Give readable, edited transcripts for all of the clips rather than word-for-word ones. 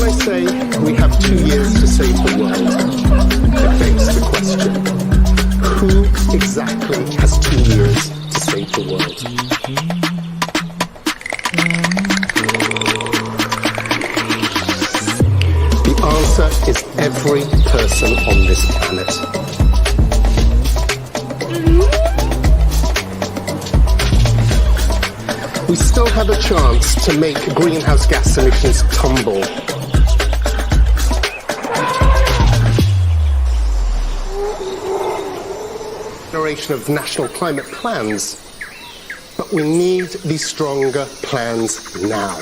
when I say we have 2 years to save the world, it begs the question, who exactly has 2 years to save the world? The answer is every person on this planet. We still have a chance to make greenhouse gas emissions tumble. Generation of national climate plans, but we need these stronger plans now.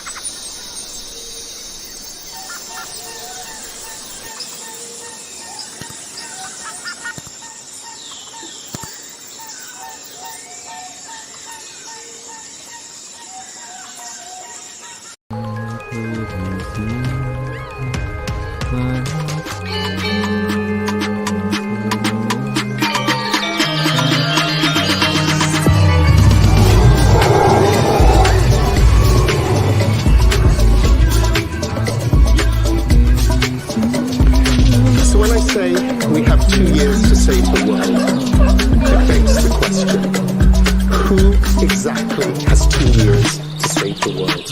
We have 2 years to save the world. It begs the question, who exactly has 2 years to save the world?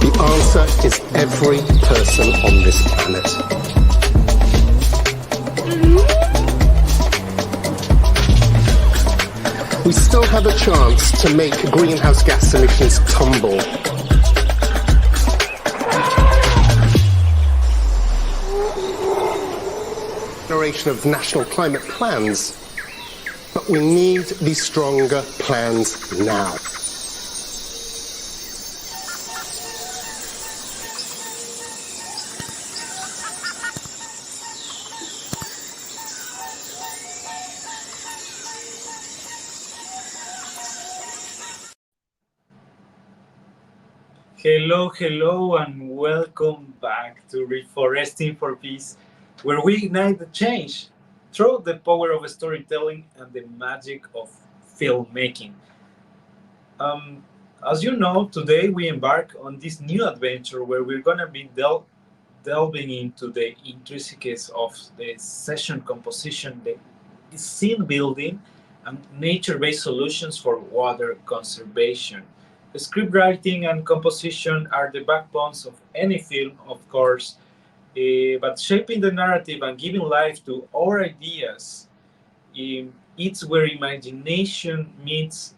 The answer is every person on this planet. We still have a chance to make greenhouse gas emissions tumble. Generation of national climate plans, but we need these stronger plans now. Hello, and welcome back to Reeforesting for Peace, where we ignite the change through the power of storytelling and the magic of filmmaking. As you know, today we embark on this new adventure where we're going to be delving into the intricacies of the session composition, the scene building, and nature-based solutions for water conservation. Script writing and composition are the backbones of any film, of course, but shaping the narrative and giving life to our ideas, it's where imagination meets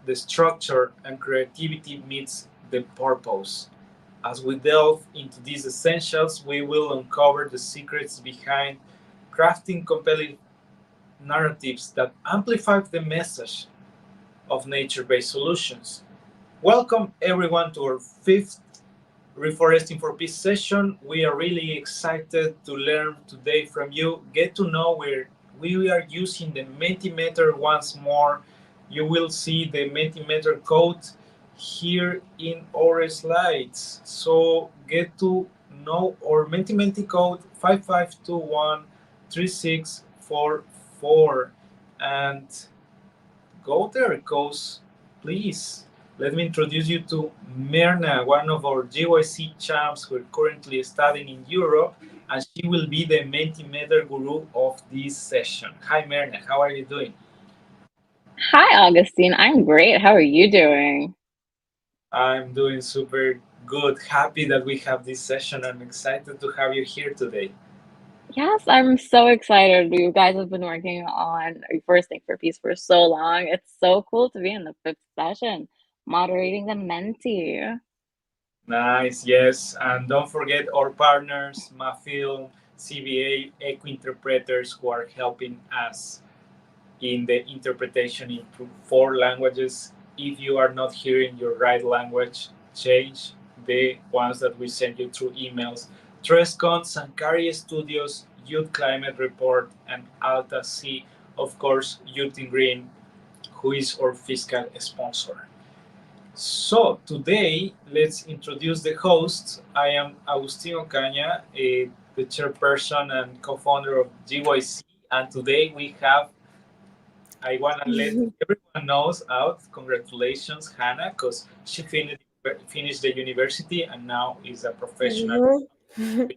the structure and creativity meets the purpose. As we delve into these essentials, we will uncover the secrets behind crafting compelling narratives that amplify the message of nature-based solutions. Welcome everyone to our 5th Reeforesting for Peace session. We are really excited to learn today from you, get to know where we are using the Mentimeter once more. You will see the Mentimeter code here in our slides. So get to know our Mentimeter code 55213644 and go there, because please let me introduce you to Myrna, one of our GYC champs who are currently studying in Europe, and she will be the Mentimeter guru of this session. Hi, Myrna. How are you doing? Hi, Augustine. I'm great. How are you doing? I'm doing super good. Happy that we have this session. I'm excited to have you here today. Yes, I'm so excited. You guys have been working on Reeforesting for Peace for so long. It's so cool to be in the 5th session, moderating the Menti. Nice, yes. And don't forget our partners, Mafilm, CBA, Eco Interpreters, who are helping us in the interpretation in 4 languages. If you are not hearing your right language, change the ones that we send you through emails. Trescon, Sankari Studios, Youth Climate Report, and Alta C, of course, Youth in Green, who is our fiscal sponsor. So today, let's introduce the hosts. I am Agustin Ocaña, the chairperson and co-founder of GYC, and today we have I want to let everyone knows out. Congratulations, Hannah, because she finished the university and now is a professional. Mhm.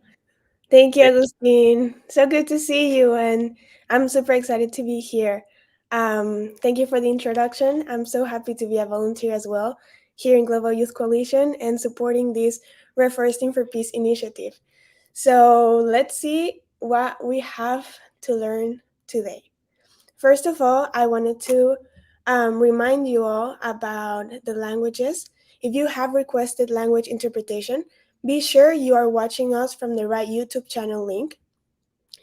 Thank you, Agustin. So good to see you, and I'm super excited to be here. Thank you for the introduction. I'm so happy to be a volunteer as well here in Global Youth Coalition and supporting this Reeforesting for Peace initiative. So let's see what we have to learn today. First of all, I wanted to remind you all about the languages. If you have requested language interpretation, be sure you are watching us from the right YouTube channel link.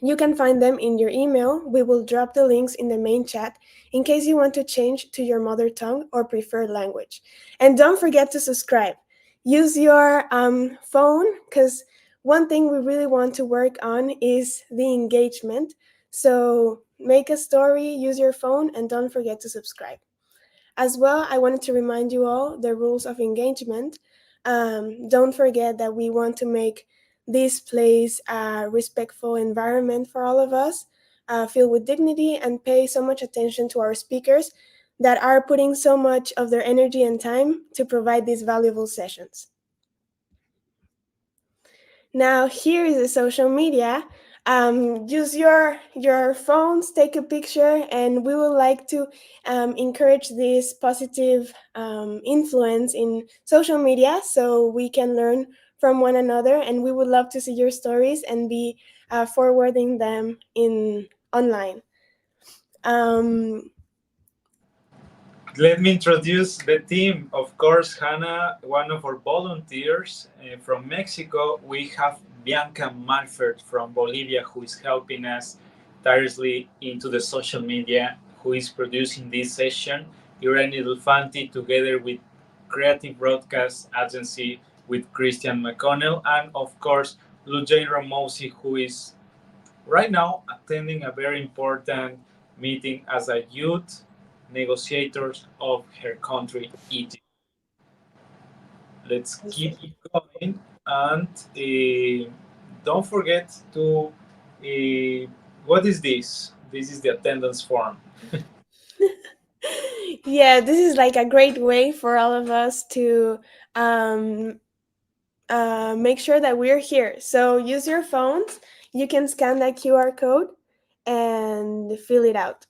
You can find them in your email. We will drop the links in the main chat in case you want to change to your mother tongue or preferred language. And don't forget to subscribe. Use your phone because one thing we really want to work on is the engagement. So make a story, use your phone, and don't forget to subscribe. As well, I wanted to remind you all the rules of engagement. Don't forget that we want to make this place a respectful environment for all of us, filled with dignity, and pay so much attention to our speakers that are putting so much of their energy and time to provide these valuable sessions. Now, here is the social media. Use your phones, take a picture, and we would like to encourage this positive influence in social media so we can learn from one another. And we would love to see your stories and be forwarding them in online. Um, Let me introduce the team. Of course, Hannah, one of our volunteers from Mexico. We have Bianca Malfert from Bolivia, who is helping us tirelessly into the social media, who is producing this session. Irene Delfanti, together with Creative Broadcast Agency with Christian McConnell, and of course, Lujane Ramosi, who is right now attending a very important meeting as a youth negotiators of her country, Egypt. Let's keep it going, and don't forget to. What is this? This is the attendance form. yeah, this is like a great way for all of us to make sure that we're here. So use your phones. You can scan that QR code and fill it out.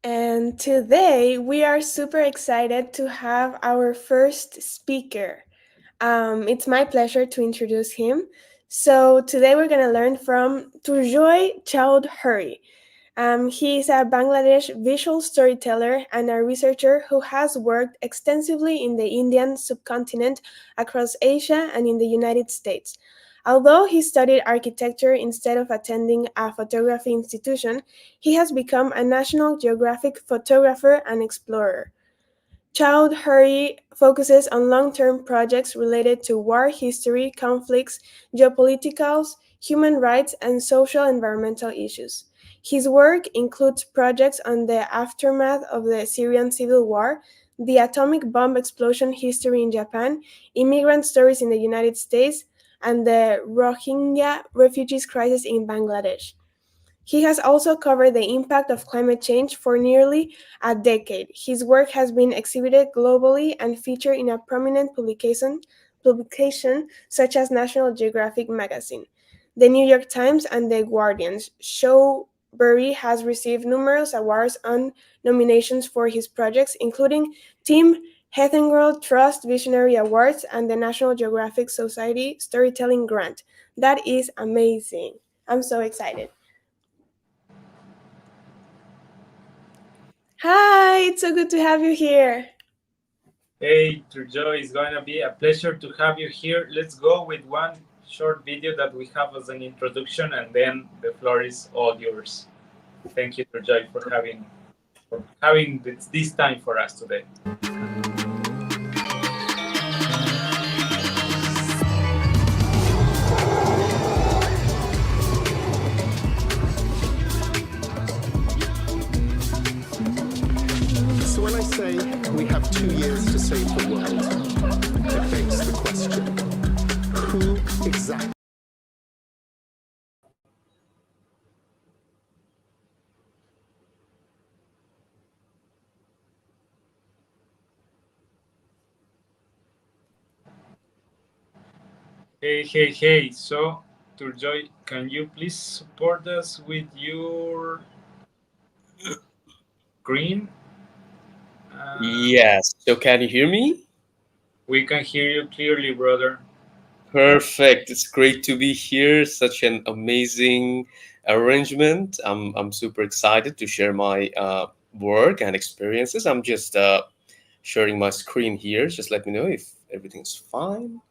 And today we are super excited to have our first speaker. It's my pleasure to introduce him. So today we're going to learn from Turjoy Chowdhury. He is a Bangladesh visual storyteller and a researcher who has worked extensively in the Indian subcontinent, across Asia, and in the United States. Although he studied architecture instead of attending a photography institution, he has become a National Geographic photographer and explorer. Chowdhury focuses on long-term projects related to war history, conflicts, geopoliticals, human rights, and social environmental issues. His work includes projects on the aftermath of the Syrian civil war, the atomic bomb explosion history in Japan, immigrant stories in the United States, and the Rohingya refugees crisis in Bangladesh. He has also covered the impact of climate change for nearly a decade. His work has been exhibited globally and featured in a prominent publication such as National Geographic magazine, The New York Times, and The Guardian. Chowdhury has received numerous awards and nominations for his projects, including Tim Hethengrove Trust Visionary Awards and the National Geographic Society Storytelling Grant. That is amazing. I'm so excited. Hi, it's so good to have you here. Hey, Turjoy, it's going to be a pleasure to have you here. Let's go with one short video that we have as an introduction, and then the floor is all yours. Thank you, Turjoy, for having this time for us today. So when I say we have 2 years to save the world, it begs the question, Hey, hey, hey. So, Turjoy, can you please support us with your screen? Uh, Yes. So can you hear me? we can hear you clearly, brother. Perfect. It's great to be here. Such an amazing arrangement. I'm super excited to share my work and experiences. I'm just sharing my screen here. Just let me know if everything's fine.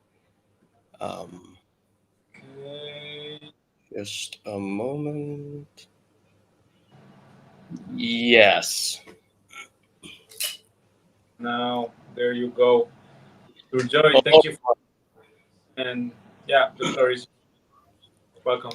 Um, Okay. just a moment. Yes. Now, there you go. Turjoy, Oh, thank you. And yeah, the floor is welcome.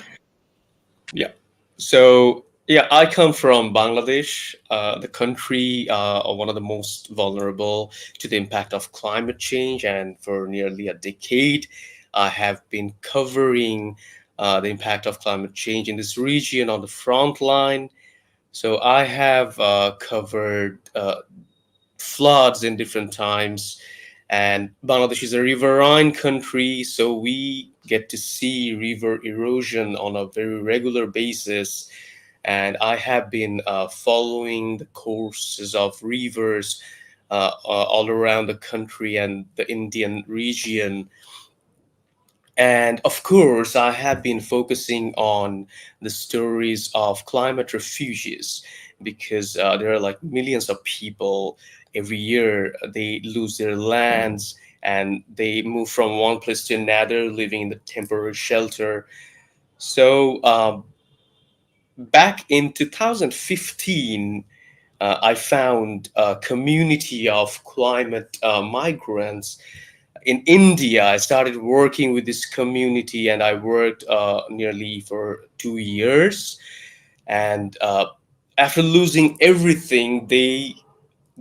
yeah. So, yeah, I come from Bangladesh, the country one of the most vulnerable to the impact of climate change. And for nearly a decade, I have been covering the impact of climate change in this region on the front line. So, I have covered floods in different times. And Bangladesh is a riverine country, so we get to see river erosion on a very regular basis. And I have been following the courses of rivers all around the country and the Indian region. And of course, I have been focusing on the stories of climate refugees because there are like millions of people every year. They lose their lands and they move from one place to another, living in the temporary shelter. So back in 2015, I found a community of climate migrants in India. I started working with this community, and I worked nearly for 2 years. And after losing everything, they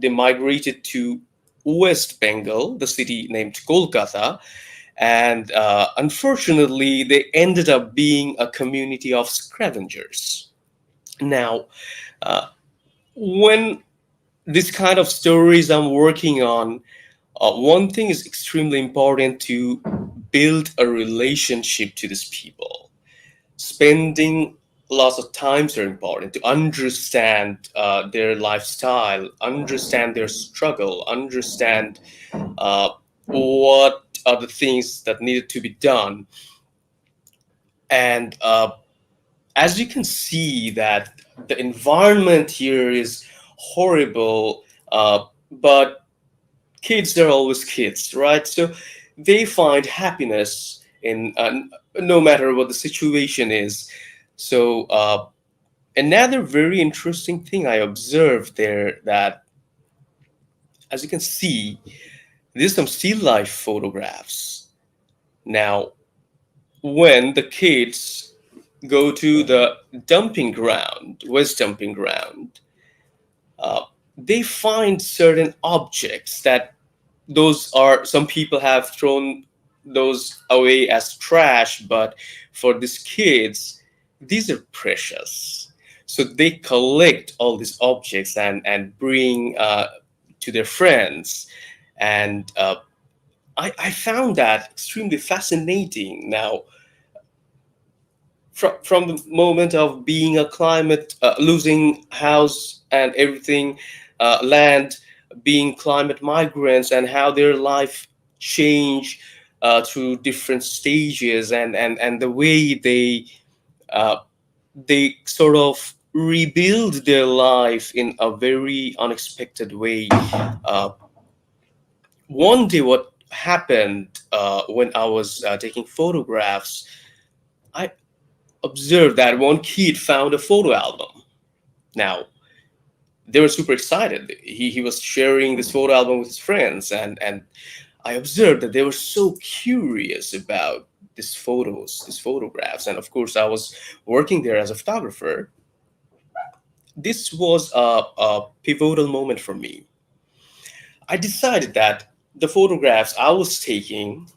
migrated to West Bengal, the city named Kolkata, and unfortunately, they ended up being a community of scavengers. Now, uh, when this kind of stories I'm working on, one thing is extremely important to build a relationship to these people. Spending lots of times are important to understand their lifestyle, understand their struggle, understand uh, what are the things that needed to be done. And as you can see that the environment here is horrible, but kids are always kids, right? So they find happiness in no matter what the situation is. So another very interesting thing I observed there, that as you can see, there's some still life photographs. Now, when the kids go to the dumping ground, waste dumping ground, uh, they find certain objects that those are, some people have thrown those away as trash, but for these kids these are precious. So they collect all these objects and bring to their friends. And I found that extremely fascinating. Now, from the moment of being a climate, losing house and everything, land, being climate migrants, and how their life change through different stages, and the way uh, they sort of rebuild their life in a very unexpected way. One day what happened when I was taking photographs, I observed that one kid found a photo album. Now, they were super excited. He was sharing this photo album with his friends, and I observed that they were so curious about these photos, these photographs. And of course, I was working there as a photographer. This was a pivotal moment for me. I decided that the photographs I was taking,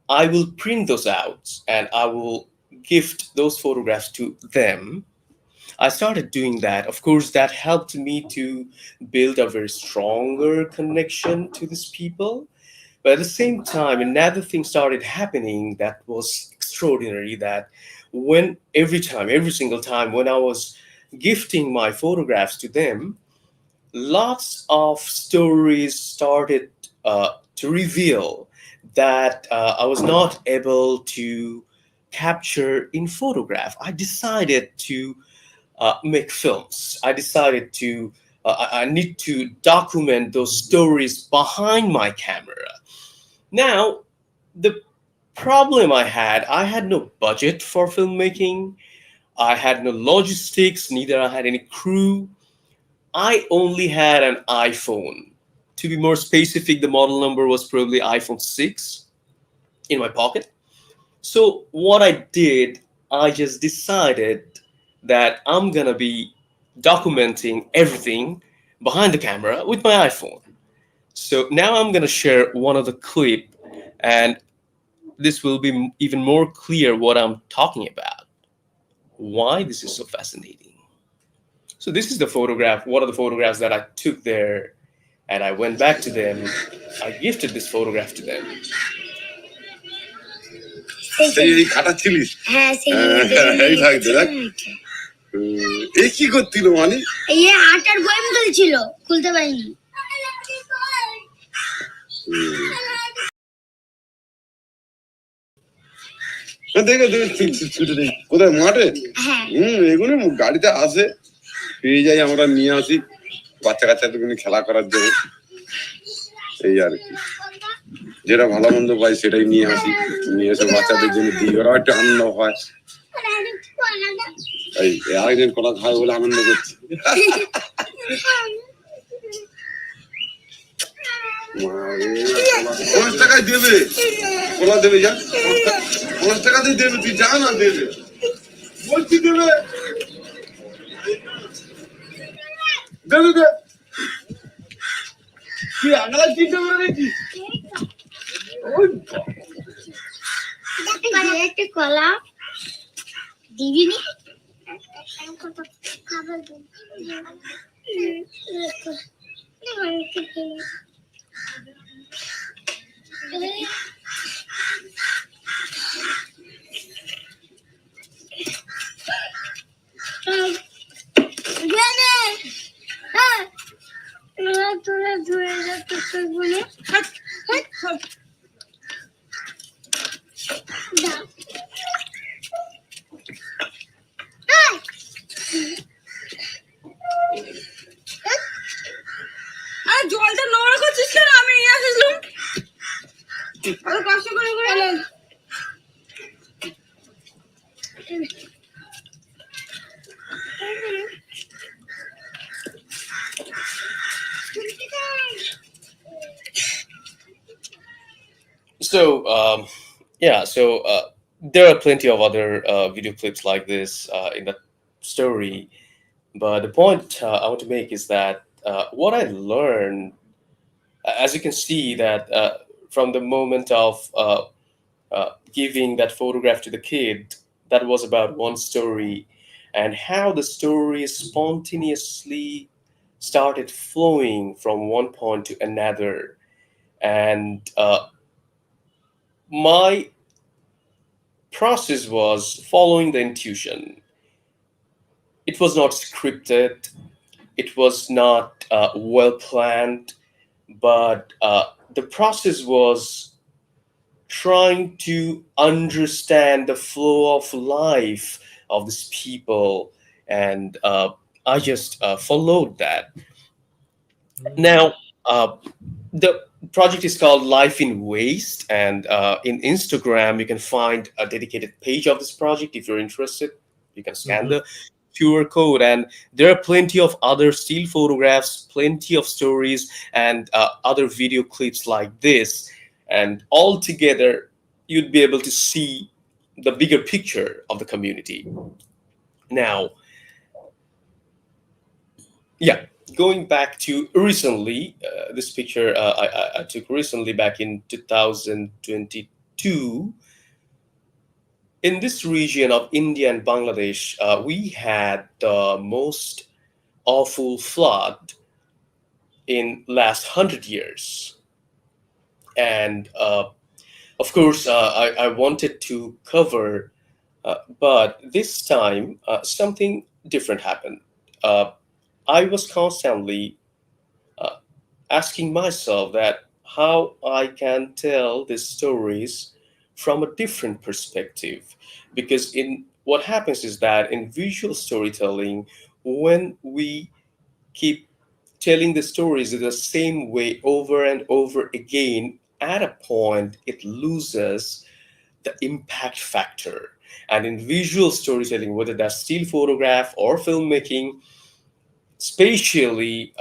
I will print those out and I will gift those photographs to them. I started doing that. Of course, that helped me to build a very stronger connection to these people But at the same time, another thing started happening that was extraordinary. That when every single time when I was gifting my photographs to them, lots of stories started to reveal that I was not able to capture in photograph. I decided to make films. I decided to I need to document those stories behind my camera. Now, the problem I had no budget for filmmaking. I had no logistics, neither I had any crew. I only had an iPhone. To be more specific, the model number was probably iPhone 6 in my pocket. So, what I did, I just decided that I'm gonna be documenting everything behind the camera with my iPhone. So, now I'm gonna share one of the clip, and this will be even more clear what I'm talking about, why this is so fascinating. So, this is the photograph, one of the photographs that I took there, and I went back to them. I gifted this photograph to them. এই কাটাচ্ছিলিস এই থাকতে দেখ এ কি করছিল মানে এই আটার বয়ম তুলছিল খুলতে পারিনি দেখে ছুটে দেই কোথায় মাঠে এগুলো গাড়িতে আসে পেয়ে যাই আমরা নিয়ে আসি বাচ্চা কাচ্চাদের খেলা করার জন্য এই আর কি যেটা ভালো মন্দ পাই সেটাই নিয়ে আসি নিয়ে এসে বাচ্চাদের জন্য দিই ওরা একটু আনন্দ হয় এই আরেকজন কলা খায় বলে আনন্দ করছে 50 টাকায় দেবে কলা দেবে যা 50 টাকাতেই দেবে তুই যা না দেবে বলছি দেবে দেবে দে তুই আগলা চিন্তা করে দেখি একটা কলা দিবিনি খাবার তোরা ধরে যাচ্ছে বলে জলটা নোংরা করছিস কেন আমি নিয়ে আসলাম আর কষ্ট করে করে So, there are plenty of other video clips like this in that story. But the point I want to make is that what I learned, as you can see, that from the moment of giving that photograph to the kid, that was about one story, and how the story spontaneously started flowing from one point to another. And my process was following the intuition. It was not scripted, it was not well planned, but the process was trying to understand the flow of life of these people, and I just followed that. Now, the project is called Life in Waste, and in Instagram you can find a dedicated page of this project. If you're interested, you can scan the QR code, and there are plenty of other still photographs, plenty of stories, and other video clips like this, and all together you'd be able to see the bigger picture of the community. Now, going back to recently, this picture I took recently back in 2022. In this region of India and Bangladesh, we had the most awful flood in last 100 years. And of course, I wanted to cover, but this time something different happened. Uh, I was constantly uh, asking myself that how I can tell these stories from a different perspective. Because in what happens is that in visual storytelling, when we keep telling the stories in the same way over and over again, at a point it loses the impact factor. And in visual storytelling, whether that's still photograph or filmmaking, spatially,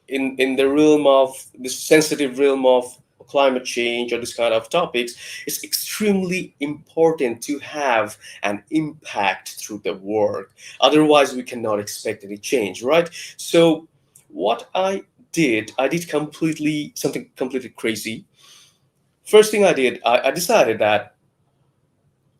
in the realm of this sensitive realm of climate change or this kind of topics, it's extremely important to have an impact through the work. Otherwise, we cannot expect any change, right? So, what I did completely something completely crazy. First thing I did, I decided that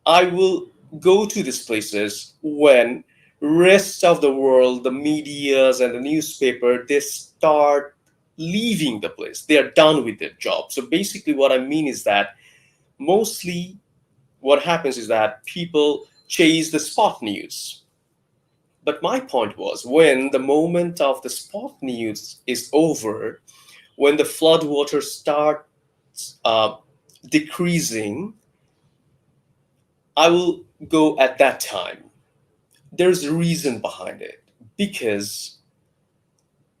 I will go to these places when rest of the world, the medias and the newspaper, they start leaving the place. They are done with their job. So basically what I mean is that mostly what happens is that people chase the spot news. But my point was when the moment of the spot news is over, when the flood water starts decreasing, I will go at that time. There's a reason behind it because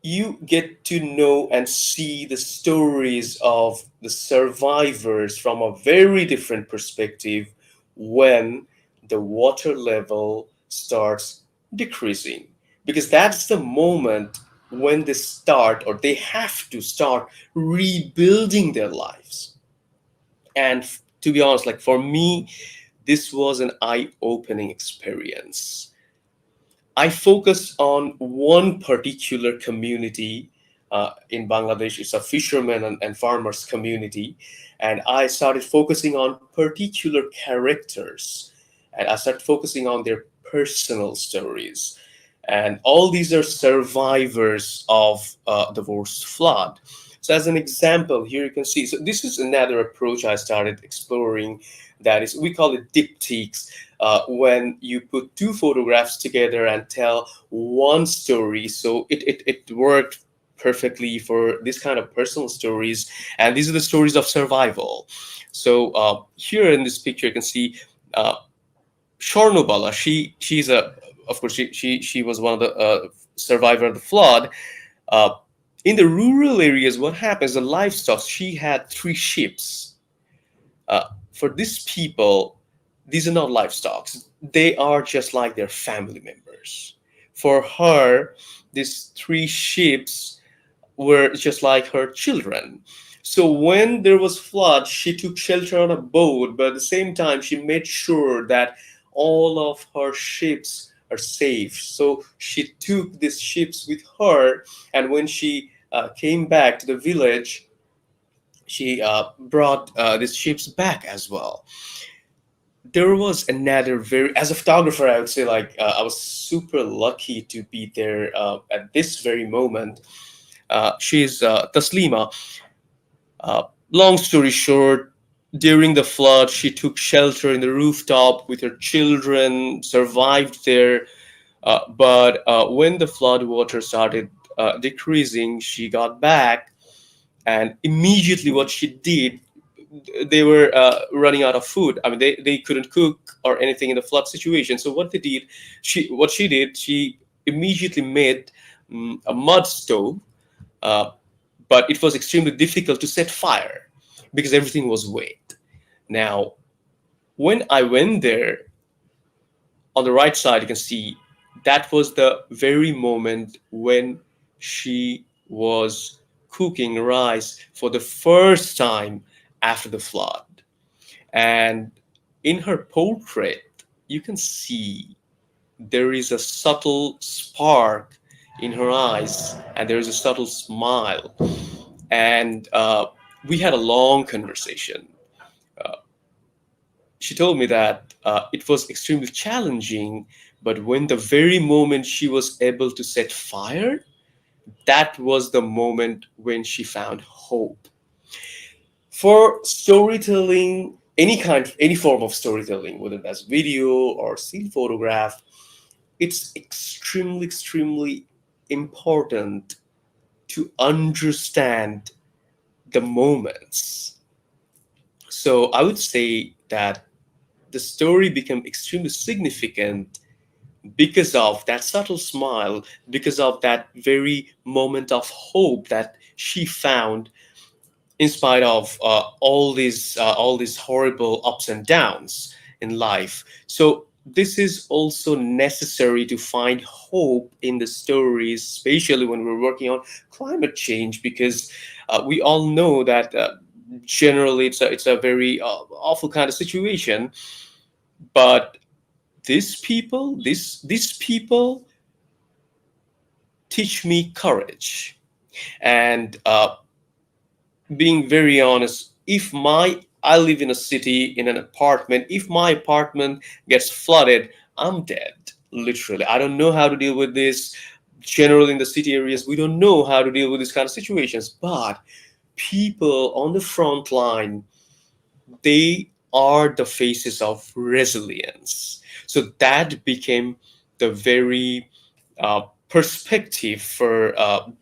you get to know and see the stories of the survivors from a very different perspective when the water level starts decreasing, because that's the moment when they start or they have to start rebuilding their lives. And to be honest, like for me, this was an eye-opening experience. I focused on one particular community in Bangladesh. It's a fishermen and farmers community. And I started focusing on particular characters. And I started focusing on their personal stories. And all these are survivors of the worst flood. So, as an example, here you can see. So, this is another approach I started exploring. That is, we call it diptychs, when you put two photographs together and tell one story. So it worked perfectly for this kind of personal stories. And these are the stories of survival. So here in this picture, you can see uh, Shornobala. She's a, of course, she was one of the survivor of the flood. Uh, in the rural areas, what happens? The livestock. She had three ships. For these people, these are not livestock. They are just like their family members. For her, these three ships were just like her children. So when there was flood, she took shelter on a boat, but at the same time, she made sure that all of her ships are safe. So she took these ships with her, and when she came back to the village, she brought these ships back as well. There was another very, as a photographer, I would say, like I was super lucky to be there at this very moment. She's Taslima. Long story short, during the flood, she took shelter in the rooftop with her children, survived there. But when the flood water started decreasing, she got back, and immediately what she did, they were running out of food. I mean, they couldn't cook or anything in the flood situation. So what they did, she did, she immediately made a mud stove, uh, but it was extremely difficult to set fire because everything was wet. Now, when I went there, on the right side, you can see that was the very moment when she was cooking rice for the first time after the flood. And in her portrait, you can see there is a subtle spark in her eyes and there is a subtle smile. And we had a long conversation. Uh, she told me that it was extremely challenging, but when the very moment she was able to set fire, that was the moment when she found hope. For storytelling, any form of storytelling, whether that's video or still photograph, it's extremely important to understand the moments. So I would say that the story became extremely significant because of that subtle smile, because of that very moment of hope that she found in spite of all these horrible ups and downs in life. So this is also necessary to find hope in the stories, especially when we're working on climate change, because we all know that generally it's a very awful kind of situation. But these people teach me courage. And being very honest, if my I live in a city in an apartment, if my apartment gets flooded, I'm dead. Literally, I don't know how to deal with this. Generally, in the city areas, we don't know how to deal with these kind of situations. But people on the front line, they are the faces of resilience. So that became the very perspective for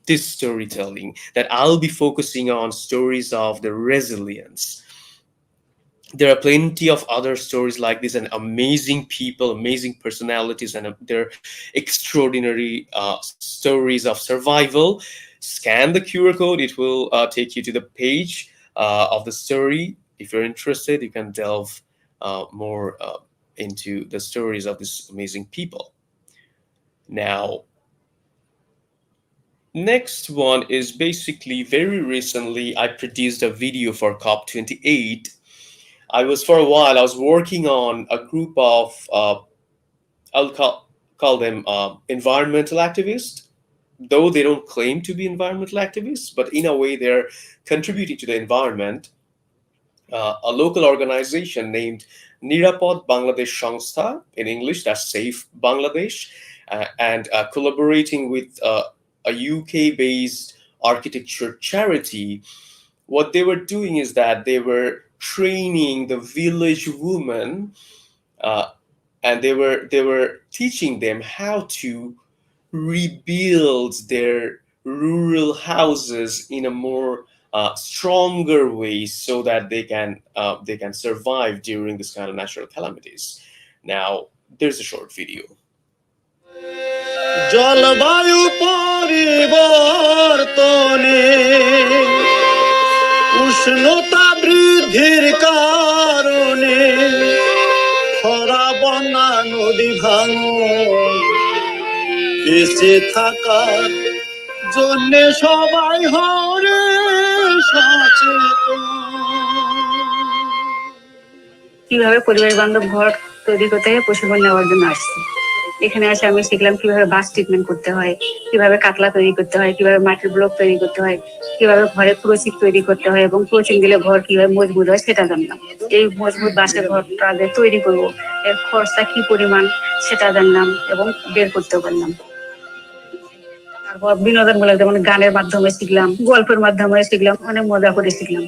this storytelling, that I'll be focusing on stories of the resilience. There are plenty of other stories like this, and amazing people, amazing personalities, and they're extraordinary stories of survival. Scan the QR code, it will take you to the page of the story. If you're interested, you can delve more into the stories of these amazing people. Now, next one is basically very recently I produced a video for COP28. For a while, I was working on a group of, I'll call them environmental activists, though they don't claim to be environmental activists, but in a way they're contributing to the environment. A local organization named Nirapod Bangladesh Sangstha, in English, that's Safe Bangladesh, and collaborating with a UK-based architecture charity. What they were doing is that they were training the village women, uh, and they were teaching them how to rebuild their rural houses in a more stronger way, so that they can survive during this kind of natural calamities. Now, there's a short video. জলবায়ু পরিবর্তনে উষ্ণতা বৃদ্ধির কারণে খরা বন্যা নদী ভাঙন বেঁচে থাকার জন্য সবাই হরে সচেতন কিভাবে পরিবেশ বান্ধব ঘর তৈরি করতে হয় প্রশিক্ষণ নেওয়ার জন্য আসছি। এখানে এসে আমি শিখলাম কিভাবে বাঁশ ট্রিটমেন্ট করতে হয়, কিভাবে কাতলা তৈরি করতে হয়, কিভাবে মাটির ব্লক তৈরি করতে হয়, কিভাবে ঘরে ক্রোচিং তৈরি করতে হয় এবং ক্রোচিং দিলে ঘর কিভাবে মজবুত হয় সেটা জানলাম। এই মজবুত বাঁশের ঘরটা যে তৈরি করব এর খরচা কি পরিমাণ সেটা জানলাম এবং বের করতে পারলাম। তারপর বিনোদনমূলক যেমন গানের মাধ্যমে শিখলাম, গল্পের মাধ্যমে শিখলাম, অনেক মজা করে শিখলাম,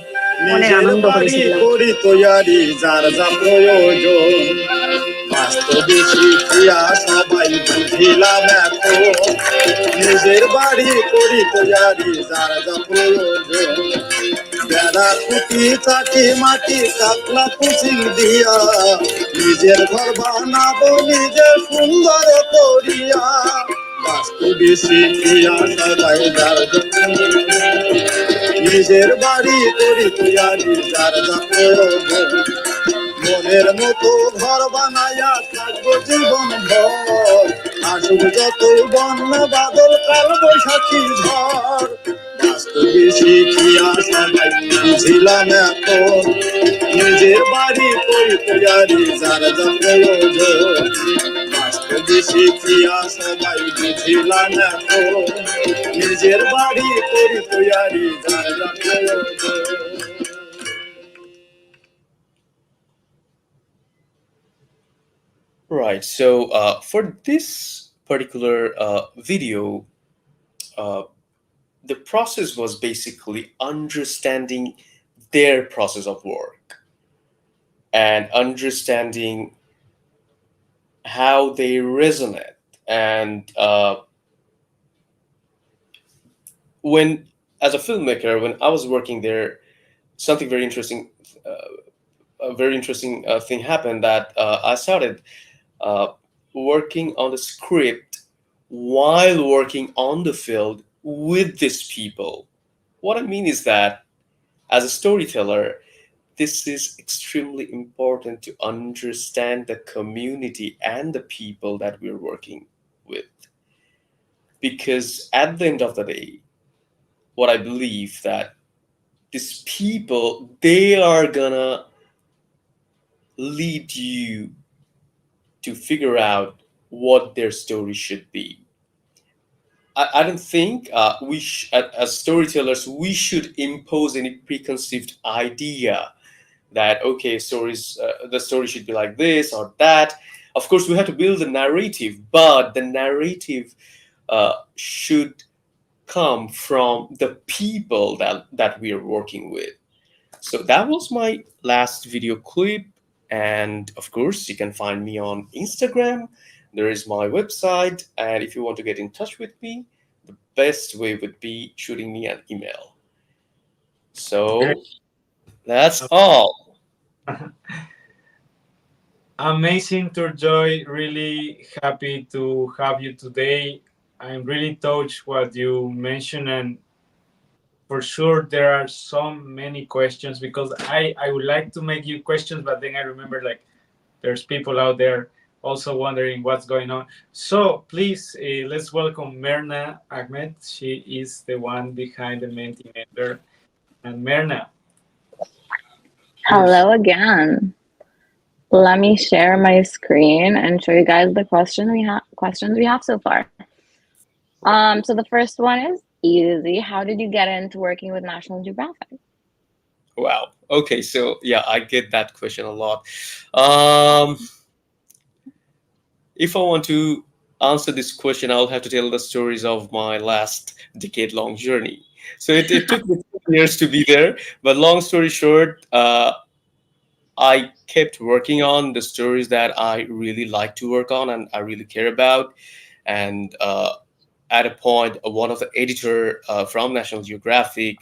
অনেক আনন্দ করে শিখলাম। যার যা প্রয়োজন বাস্তবে শিখিয়া সবাই বুঝিলাম এখন নিজের বাড়ি করি তৈয়ারি যার যা প্রয়োজন বেড়া খুঁটি চাটি মাটি কাতলা পুচিং দিয়া নিজের ঘর বানাবো নিজের সুন্দর করিয়া বাস্তবে শিখিয়া সবাই যার নিজের বাড়ি করি তৈয়ারি যার যা প্রয়োজন মনের মতো ঘর বানাইয়া থাকবো জীবন ভর আসুক যত বন্যা বাদল কাল বৈশাখী ঝড় বাস্তবে শিখিয়া সবাই বুঝিলাম এখন নিজের বাড়ি করি তৈয়ারি যার যা প্রয়োজন বাস্তবে শিখিয়া সবাই বুঝিলাম এখন নিজের বাড়ি করি তৈয়ারি যার যা প্রয়োজন। Right. So for this particular video, the process was basically understanding their process of work and understanding how they resonate. And when, as a filmmaker, when I was working there, something very interesting, a very interesting thing happened, that I started uh, working on the script while working on the field with these people. What I mean is that as a storyteller, this is extremely important to understand the community and the people that we're working with. Because at the end of the day, what I believe that these people, they are gonna lead you to figure out what their story should be. I don't think as storytellers, we should impose any preconceived idea that, okay, the story should be like this or that. Of course, we have to build a narrative, but the narrative should come from the people that we are working with. So that was my last video clip. And of course, you can find me on Instagram. There is my website. And if you want to get in touch with me, the best way would be shooting me an email. So that's all. Amazing, Turjoy. Really happy to have you today. I'm really touched what you mentioned, and for sure there are so many questions, because I would like to make you questions, but then I remember like there's people out there also wondering what's going on. So please, let's welcome Myrna Ahmed. She is the one behind the Menti Mentor. And Myrna. Hello again. Let me share my screen and show you guys the questions we have so far. So the first one is easy. How did you get into working with National Geographic? Wow. Okay. So yeah, I get that question a lot. If I want to answer this question, I'll have to tell the stories of my last decade-long journey. So it took me 10 years to be there. But long story short, I kept working on the stories that I really like to work on and I really care about. And at a point, one of the editor from National Geographic,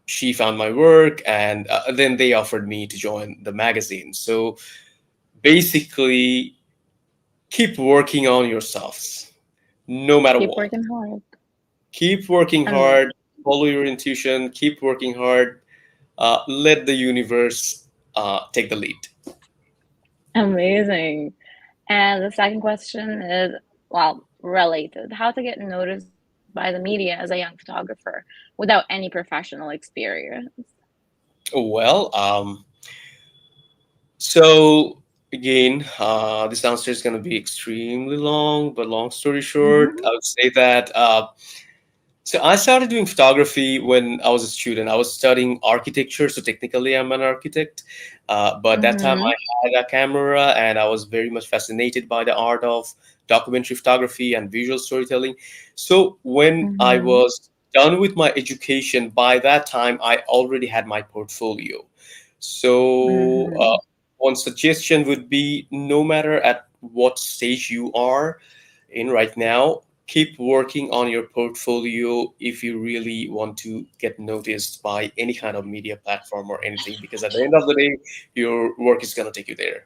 she found my work, and then they offered me to join the magazine. So basically, keep working on yourselves, no matter Keep what. working hard. Keep working hard. Follow your intuition. Keep working hard. Let the universe take the lead. Amazing. And the second question is, well, related. How to get noticed by the media as a young photographer without any professional experience? Well, so again, this answer is going to be extremely long, but long story short, I would say that so I started doing photography when I was a student. I was studying architecture, so technically I'm an architect. But that time I had a camera, and I was very much fascinated by the art of documentary photography and visual storytelling. So when I was done with my education, by that time I already had my portfolio. So one suggestion would be, no matter at what stage you are in right now, keep working on your portfolio if you really want to get noticed by any kind of media platform or anything, because at the end of the day, your work is going to take you there.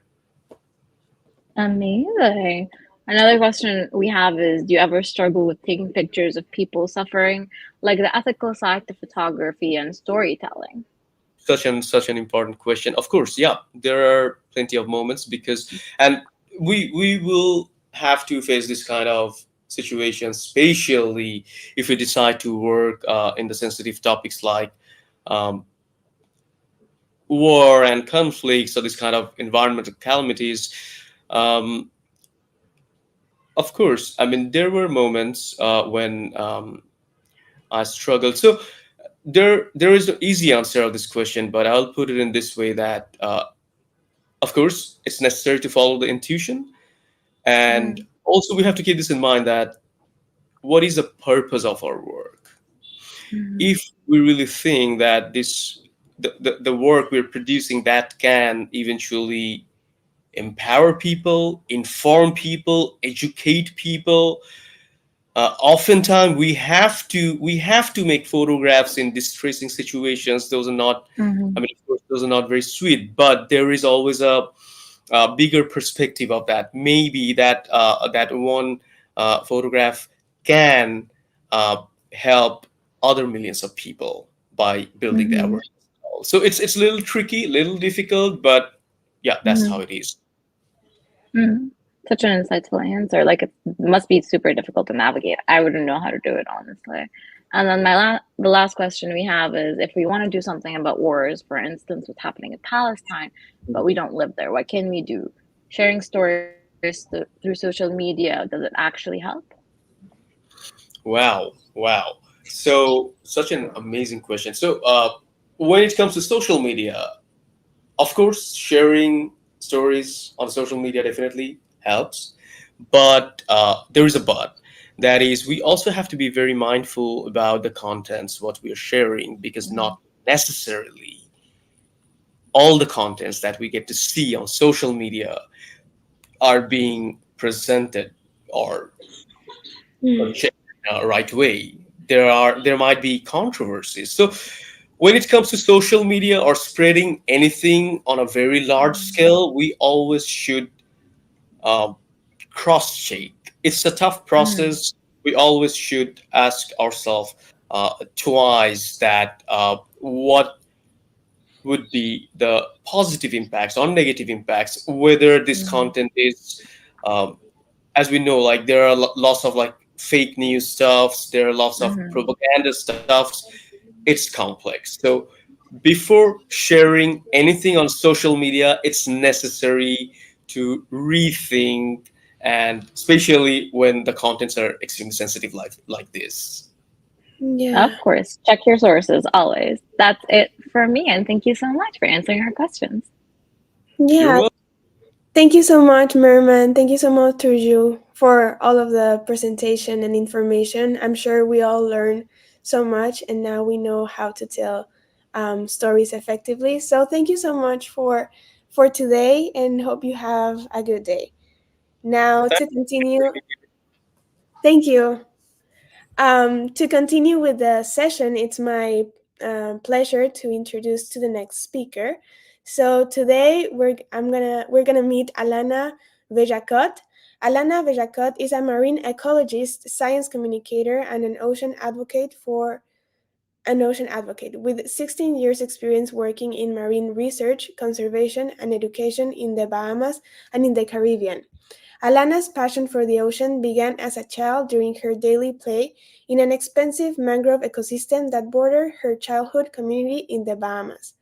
Amazing. Another question we have is, do you ever struggle with taking pictures of people suffering, like the ethical side to photography and storytelling? Such an important question. Of course, yeah, there are plenty of moments, because and we will have to face this kind of situation, especially if we decide to work in the sensitive topics like war and conflicts, or this kind of environmental calamities. Um, of course, I mean, there were moments when I struggled. So there is no easy answer of this question, but I'll put it in this way that, of course, it's necessary to follow the intuition. And also we have to keep this in mind, that what is the purpose of our work? If we really think that this the work we're producing that can eventually empower people, inform people, educate people. Oftentimes we have to make photographs in distressing situations. Those are not, I mean, of course, those are not very sweet, but there is always a bigger perspective of that. Maybe that one photograph can help other millions of people by building the awareness. So it's a little tricky, a little difficult, but yeah, that's how it is. Such an insightful answer. Like, it must be super difficult to navigate. I wouldn't know how to do it, honestly. And then the last question we have is, if we want to do something about wars, for instance, what's happening in Palestine, but we don't live there, what can we do? Sharing stories through social media, does it actually help? Wow. So such an amazing question. So when it comes to social media, of course, sharing stories on social media definitely helps, but there is a but. That is, we also have to be very mindful about the contents what we are sharing, because not necessarily all the contents that we get to see on social media are being presented or checked in a right way. There might be controversies. So when it comes to social media or spreading anything on a very large scale, we always should uh, cross check. It's a tough process. We always should ask ourselves twice that what would be the positive impacts or negative impacts, whether this content is, um, as we know, like there are lots of like fake news stuffs, there are lots of propaganda stuffs. It's complex. So before sharing anything on social media, it's necessary to rethink, and especially when the contents are extremely sensitive like this. Yeah. Of course, check your sources always. That's it for me, and thank you so much for answering our questions. You're Yeah. welcome. Thank you so much, Merman. Thank you so much, Turju, for all of the presentation and information. I'm sure we all learned so much, and now we know how to tell stories effectively. So thank you so much for today, and hope you have a good day. Now to continue, thank you. To continue with the session, it's my pleasure to introduce to the next speaker. So today we're gonna meet Alannah Vellacott. Alannah Vellacott is a marine ecologist, science communicator, and an ocean advocate with 16 years experience working in marine research, conservation, and education in the Bahamas and in the Caribbean. Alannah's passion for the ocean began as a child during her daily play in an expansive mangrove ecosystem that bordered her childhood community in the Bahamas.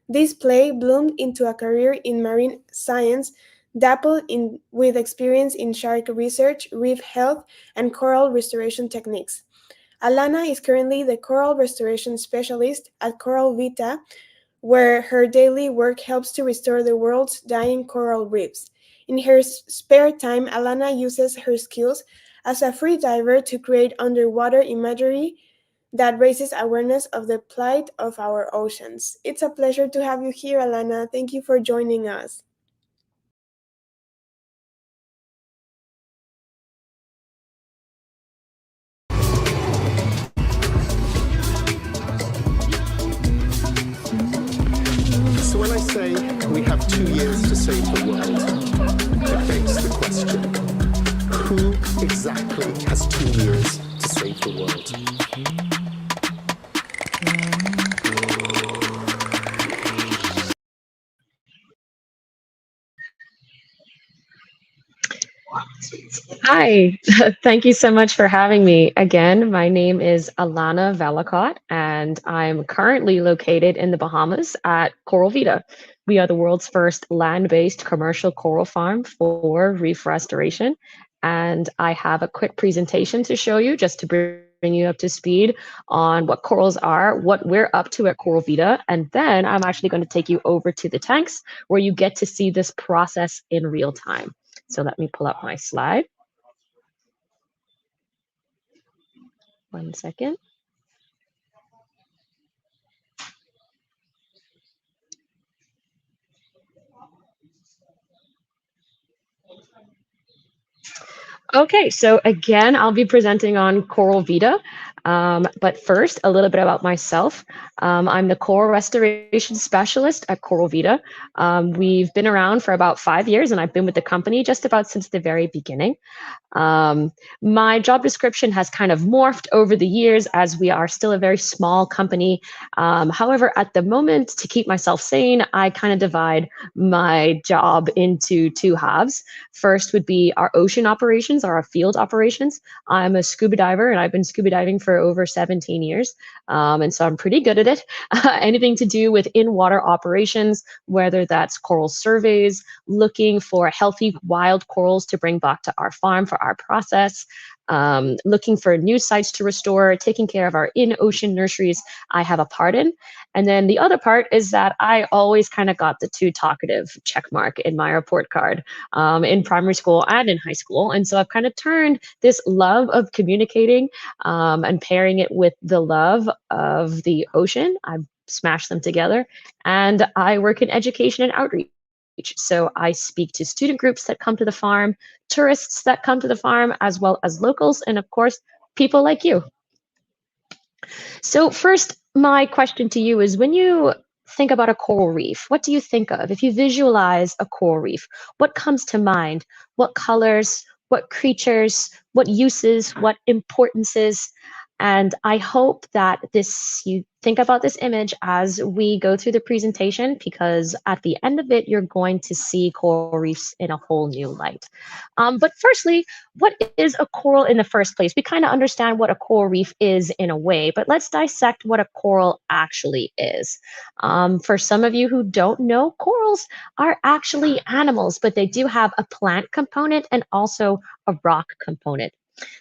This play bloomed into a career in marine science, with experience in shark research, reef health, and coral restoration techniques. Alannah is currently the coral restoration specialist at Coral Vita, where her daily work helps to restore the world's dying coral reefs. In her spare time, Alannah uses her skills as a free diver to create underwater imagery that raises awareness of the plight of our oceans. It's a pleasure to have you here, Alannah. Thank you for joining us. So when I say we have 2 years to save the world, it begs the question, who exactly has 2 years to save the world? Hi, thank you so much for having me. Again, my name is Alannah Vellacott, and I'm currently located in the Bahamas at Coral Vita. We are the world's first land-based commercial coral farm for reef restoration. And I have a quick presentation to show you just to bring you up to speed on what corals are, what we're up to at Coral Vita, and then I'm actually going to take you over to the tanks where you get to see this process in real time. So let me pull up my slide. 1 second. Okay, so again, I'll be presenting on Coral Vita. But first, a little bit about myself. I'm the coral restoration specialist at Coral Vita. We've been around for about 5 years, and I've been with the company just about since the very beginning. My job description has kind of morphed over the years as we are still a very small company. However, at the moment, to keep myself sane, I kind of divide my job into two halves. First would be our ocean operations, or our field operations. I'm a scuba diver, and I've been scuba diving for over 17 years. And so I'm pretty good at it. Anything to do with in-water operations, whether that's coral surveys, looking for healthy wild corals to bring back to our farm for our process, looking for new sites to restore, taking care of our in-ocean nurseries, I have a part in. And then the other part is that I always kind of got the too talkative check mark in my report card in primary school and in high school. And so I've kind of turned this love of communicating and pairing it with the love of the ocean. I've smashed them together, and I work in education and outreach. So I speak to student groups that come to the farm, tourists that come to the farm, as well as locals, and of course, people like you. So first, my question to you is, when you think about a coral reef, what do you think of? If you visualize a coral reef, what comes to mind? What colors, what creatures, what uses, what importances? And I hope that you think about this image as we go through the presentation, because at the end of it, you're going to see coral reefs in a whole new light. But firstly, what is a coral in the first place? We kind of understand what a coral reef is in a way, but let's dissect what a coral actually is. For some of you who don't know, corals are actually animals, but they do have a plant component and also a rock component.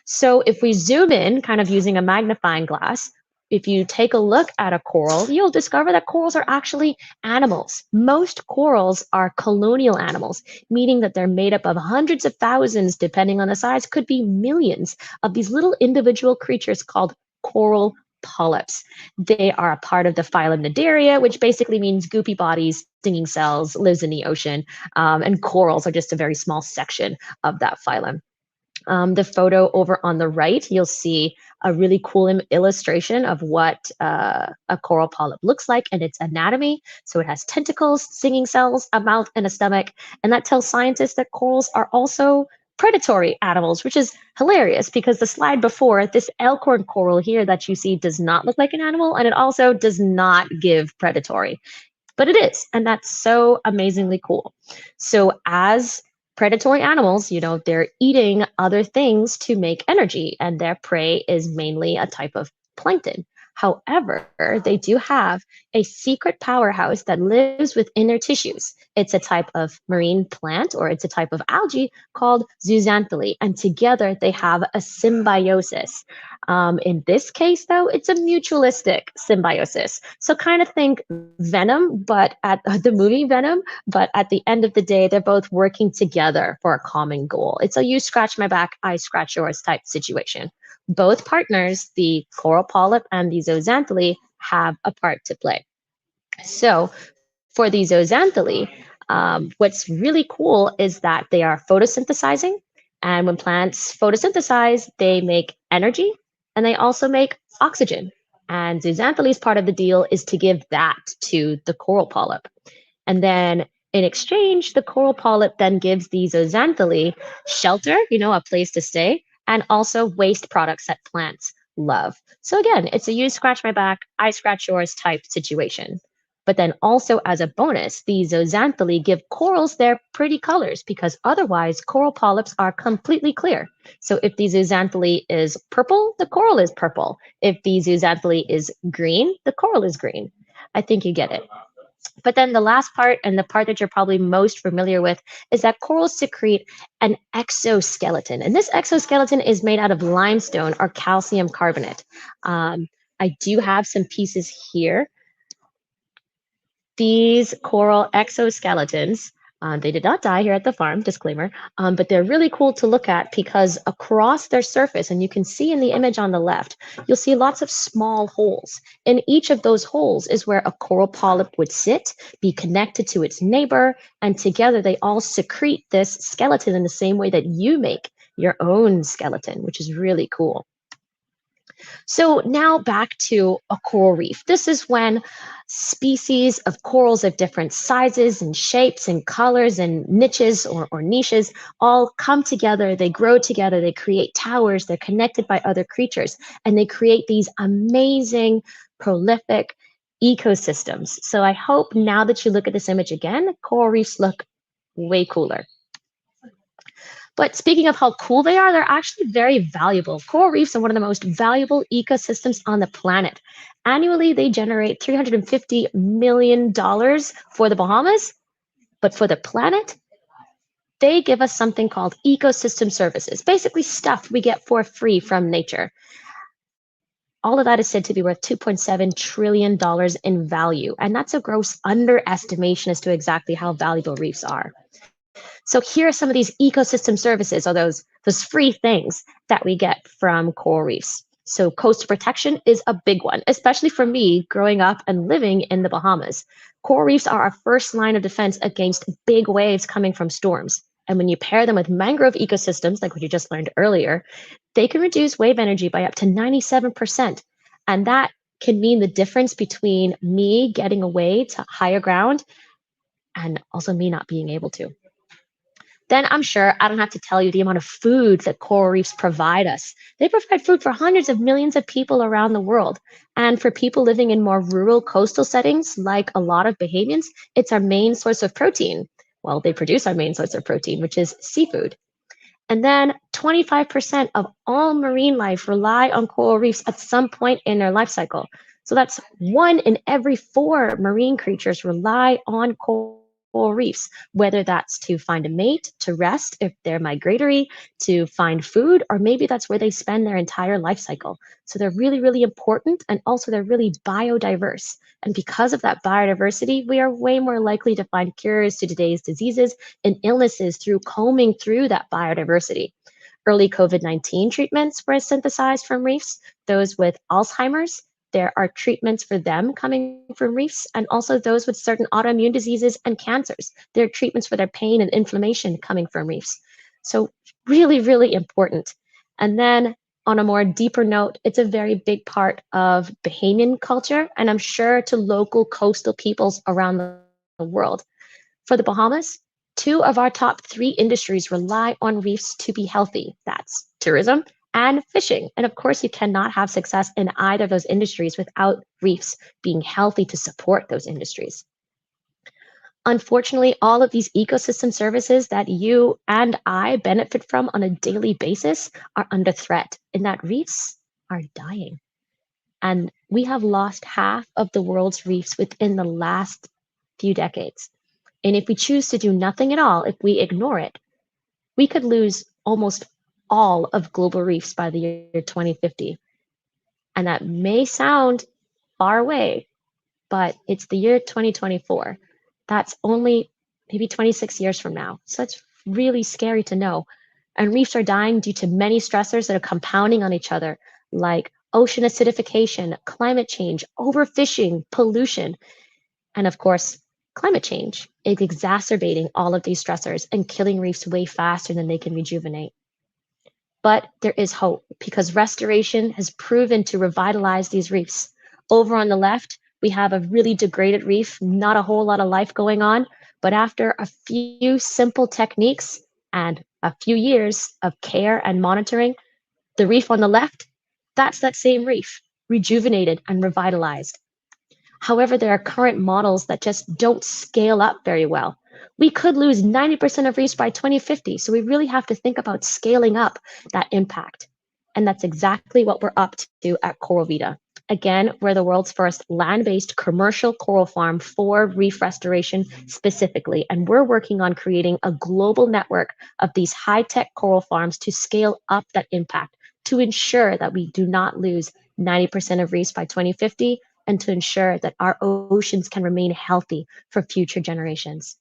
So if we zoom in, kind of using a magnifying glass, if you take a look at a coral, you'll discover that corals are actually animals. Most corals are colonial animals, meaning that they're made up of hundreds of thousands, depending on the size, could be millions of these little individual creatures called coral polyps. They are a part of the phylum Cnidaria, which basically means goopy bodies, stinging cells, lives in the ocean, and corals are just a very small section of that phylum. The photo over on the right, you'll see a really cool illustration of what a coral polyp looks like and its anatomy. So it has tentacles, stinging cells, a mouth, and a stomach. And that tells scientists that corals are also predatory animals, which is hilarious because the slide before, this elkhorn coral here that you see does not look like an animal, and it also does not give predatory. But it is, and that's so amazingly cool. So as predatory animals, they're eating other things to make energy, and their prey is mainly a type of plankton. However, they do have a secret powerhouse that lives within their tissues. It's a type of marine plant, or it's a type of algae called zooxanthellae, and together they have a symbiosis. In this case, though, it's a mutualistic symbiosis. So kind of think Venom, but at the movie Venom, but at the end of the day, they're both working together for a common goal. It's a you scratch my back, I scratch yours type situation. Both partners, the coral polyp and the zooxanthellae, have a part to play. So for the zooxanthellae, what's really cool is that they are photosynthesizing. And when plants photosynthesize, they make energy, and they also make oxygen. And zooxanthellae's part of the deal is to give that to the coral polyp. And then in exchange, the coral polyp then gives the zooxanthellae shelter, a place to stay, and also waste products that plants love. So again, it's a you scratch my back, I scratch yours type situation. But then also as a bonus, the zooxanthellae give corals their pretty colors, because otherwise coral polyps are completely clear. So if the zooxanthellae is purple, the coral is purple. If the zooxanthellae is green, the coral is green. I think you get it. But then the last part, and the part that you're probably most familiar with, is that corals secrete an exoskeleton. And this exoskeleton is made out of limestone or calcium carbonate. I do have some pieces here. These coral exoskeletons, they did not die here at the farm, disclaimer, but they're really cool to look at because across their surface, and you can see in the image on the left, you'll see lots of small holes. In each of those holes is where a coral polyp would sit, be connected to its neighbor, and together they all secrete this skeleton in the same way that you make your own skeleton, which is really cool. So now back to a coral reef. This is when species of corals of different sizes and shapes and colors and niches or niches all come together, they grow together, they create towers, they're connected by other creatures, and they create these amazing, prolific ecosystems. So I hope now that you look at this image again, coral reefs look way cooler. But speaking of how cool they are, they're actually very valuable. Coral reefs are one of the most valuable ecosystems on the planet. Annually, they generate $350 million for the Bahamas, but for the planet, they give us something called ecosystem services, basically stuff we get for free from nature. All of that is said to be worth $2.7 trillion in value, and that's a gross underestimation as to exactly how valuable reefs are. So here are some of these ecosystem services, or those free things that we get from coral reefs. So coastal protection is a big one, especially for me growing up and living in the Bahamas. Coral reefs are our first line of defense against big waves coming from storms. And when you pair them with mangrove ecosystems, like what you just learned earlier, they can reduce wave energy by up to 97%. And that can mean the difference between me getting away to higher ground and also me not being able to. Then I'm sure I don't have to tell you the amount of food that coral reefs provide us. They provide food for hundreds of millions of people around the world. And for people living in more rural coastal settings, like a lot of Bahamians, it's our main source of protein. Well, they produce our main source of protein, which is seafood. And then 25% of all marine life rely on coral reefs at some point in their life cycle. So that's 1 in every 4 marine creatures rely on coral reefs, whether that's to find a mate, to rest if they're migratory, to find food, or maybe that's where they spend their entire life cycle. So they're really, really important, and also they're really biodiverse. And because of that biodiversity, we are way more likely to find cures to today's diseases and illnesses through combing through that biodiversity. Early COVID-19 treatments were synthesized from reefs. Those with Alzheimer's, there are treatments for them coming from reefs, and also those with certain autoimmune diseases and cancers. There are treatments for their pain and inflammation coming from reefs. So really, really important. And then on a more deeper note, it's a very big part of Bahamian culture, and I'm sure to local coastal peoples around the world. For the Bahamas, 2 of our top 3 industries rely on reefs to be healthy. That's tourism and fishing. And of course, you cannot have success in either of those industries without reefs being healthy to support those industries. Unfortunately, all of these ecosystem services that you and I benefit from on a daily basis are under threat, in that reefs are dying. And we have lost half of the world's reefs within the last few decades. And if we choose to do nothing at all, if we ignore it, we could lose almost all of global reefs by the year 2050. And that may sound far away, but it's the year 2024. That's only maybe 26 years from now. So that's really scary to know. And reefs are dying due to many stressors that are compounding on each other, like ocean acidification, climate change, overfishing, pollution, and of course, climate change is exacerbating all of these stressors and killing reefs way faster than they can rejuvenate. But there is hope, because restoration has proven to revitalize these reefs. Over on the left, we have a really degraded reef, not a whole lot of life going on, but after a few simple techniques and a few years of care and monitoring, the reef on the left, that's that same reef, rejuvenated and revitalized. However, there are current models that just don't scale up very well. We could lose 90% of reefs by 2050, so we really have to think about scaling up that impact. And that's exactly what we're up to at Coral Vita. Again, we're the world's first land-based commercial coral farm for reef restoration specifically, and we're working on creating a global network of these high-tech coral farms to scale up that impact, to ensure that we do not lose 90% of reefs by 2050, and to ensure that our oceans can remain healthy for future generations.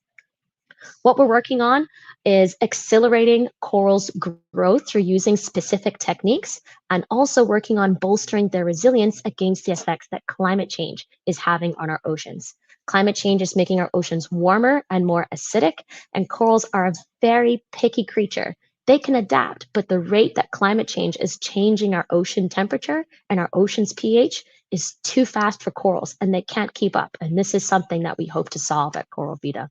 What we're working on is accelerating corals' growth through using specific techniques, and also working on bolstering their resilience against the effects that climate change is having on our oceans. Climate change is making our oceans warmer and more acidic, and corals are a very picky creature. They can adapt, but the rate that climate change is changing our ocean temperature and our ocean's pH is too fast for corals, and they can't keep up. And this is something that we hope to solve at Coral Vita.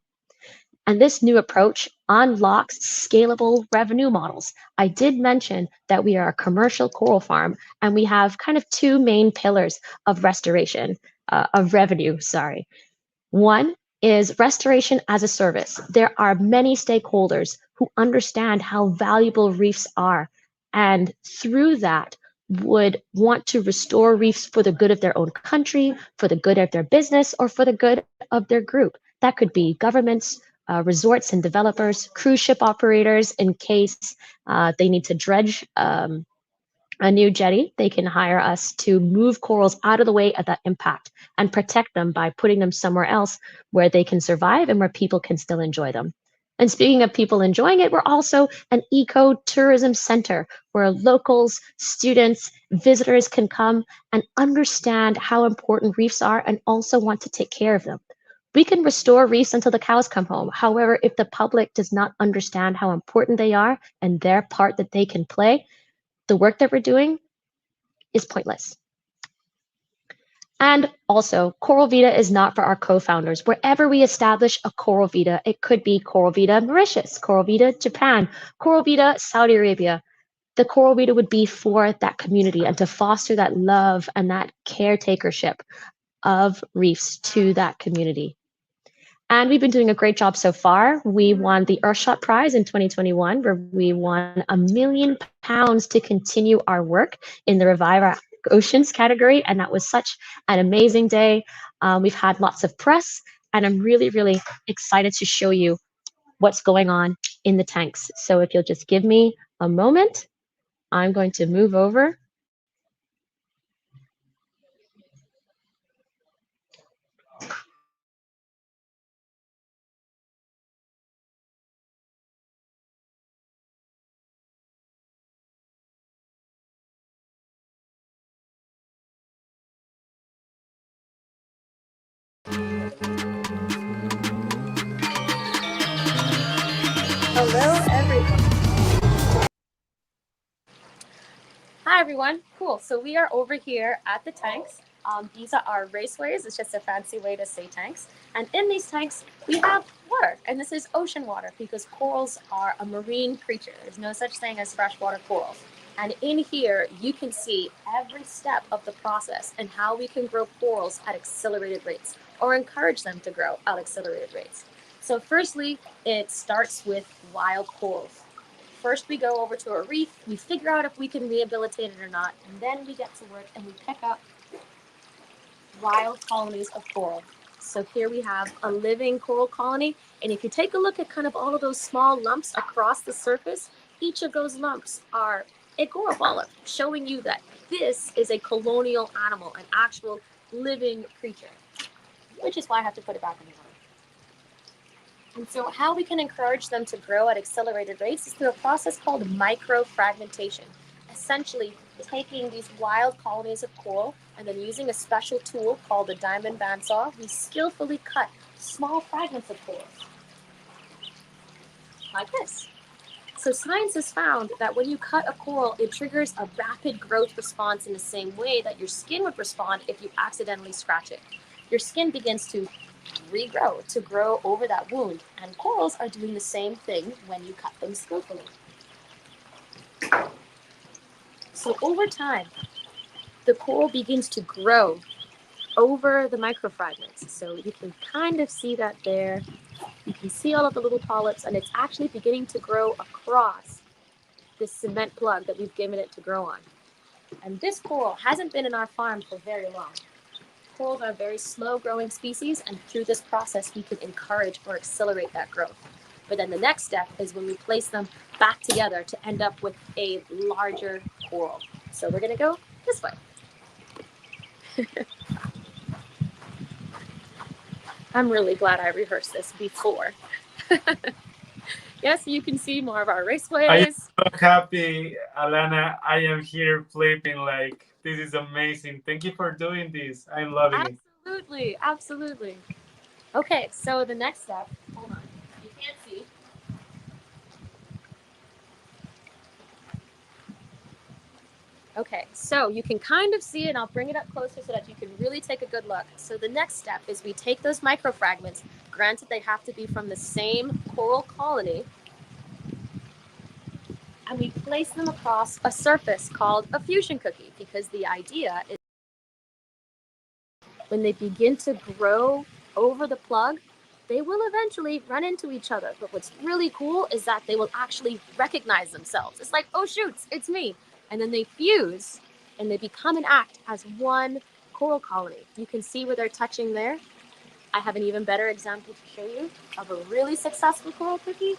And this new approach unlocks scalable revenue models. I did mention that we are a commercial coral farm, and we have kind of two main pillars of restoration, of revenue, sorry. One is restoration as a service. There are many stakeholders who understand how valuable reefs are, and through that would want to restore reefs for the good of their own country, for the good of their business, or for the good of their group. That could be governments, resorts and developers, cruise ship operators in case they need to dredge a new jetty. They can hire us to move corals out of the way of that impact and protect them by putting them somewhere else where they can survive and where people can still enjoy them. And speaking of people enjoying it, we're also an eco-tourism center where locals, students, visitors can come and understand how important reefs are and also want to take care of them. We can restore reefs until the cows come home. However, if the public does not understand how important they are and their part that they can play, the work that we're doing is pointless. And also, Coral Vita is not for our co-founders. Wherever we establish a Coral Vita, it could be Coral Vita Mauritius, Coral Vita Japan, Coral Vita Saudi Arabia. The Coral Vita would be for that community and to foster that love and that caretakership of reefs to that community. And we've been doing a great job so far. We won the Earthshot Prize in 2021, where we won £1 million to continue our work in the Revive Our Oceans category. And that was such an amazing day. We've had lots of press, and I'm really, really excited to show you what's going on in the tanks. So if you'll just give me a moment, I'm going to move over. Hello, everyone. Hi, everyone. Cool. So we are over here at the tanks. These are our raceways. It's just a fancy way to say tanks. And in these tanks, we have water. And this is ocean water because corals are a marine creature. There's no such thing as freshwater corals. And in here, you can see every step of the process and how we can grow corals at accelerated rates or encourage them to grow at accelerated rates. So firstly, it starts with wild corals. First, we go over to a reef, we figure out if we can rehabilitate it or not, and then we get to work and we pick up wild colonies of coral. So here we have a living coral colony, and if you take a look at kind of all of those small lumps across the surface, each of those lumps are a coral polyp, showing you that this is a colonial animal, an actual living creature, which is why I have to put it back in the water. And so how we can encourage them to grow at accelerated rates is through a process called microfragmentation. Essentially, taking these wild colonies of coral and then using a special tool called the diamond bandsaw, we skillfully cut small fragments of coral, like this. So science has found that when you cut a coral, it triggers a rapid growth response in the same way that your skin would respond if you accidentally scratch it. Your skin begins to regrow, to grow over that wound. And corals are doing the same thing when you cut them skillfully. So over time, the coral begins to grow over the microfragments. So you can kind of see that there. You can see all of the little polyps, and it's actually beginning to grow across this cement plug that we've given it to grow on. And this coral hasn't been in our farm for very long. Corals are a very slow growing species, and through this process we can encourage or accelerate that growth. But then the next step is when we place them back together to end up with a larger coral. So we're gonna go this way. I'm really glad I rehearsed this before. Yes, you can see more of our raceways. I am so happy, Alannah. I am here flipping like this is amazing. Thank you for doing this. I'm loving it. Absolutely, absolutely. Okay, so the next step, hold on, you can't see. Okay, so you can kind of see it, and I'll bring it up closer so that you can really take a good look. So the next step is we take those microfragments, granted they have to be from the same coral colony, and we place them across a surface called a fusion cookie, because the idea is when they begin to grow over the plug, they will eventually run into each other. But what's really cool is that they will actually recognize themselves. It's like, oh shoots, it's me. And then they fuse and they become and act as one coral colony. You can see where they're touching there. I have an even better example to show you of a really successful coral cookie.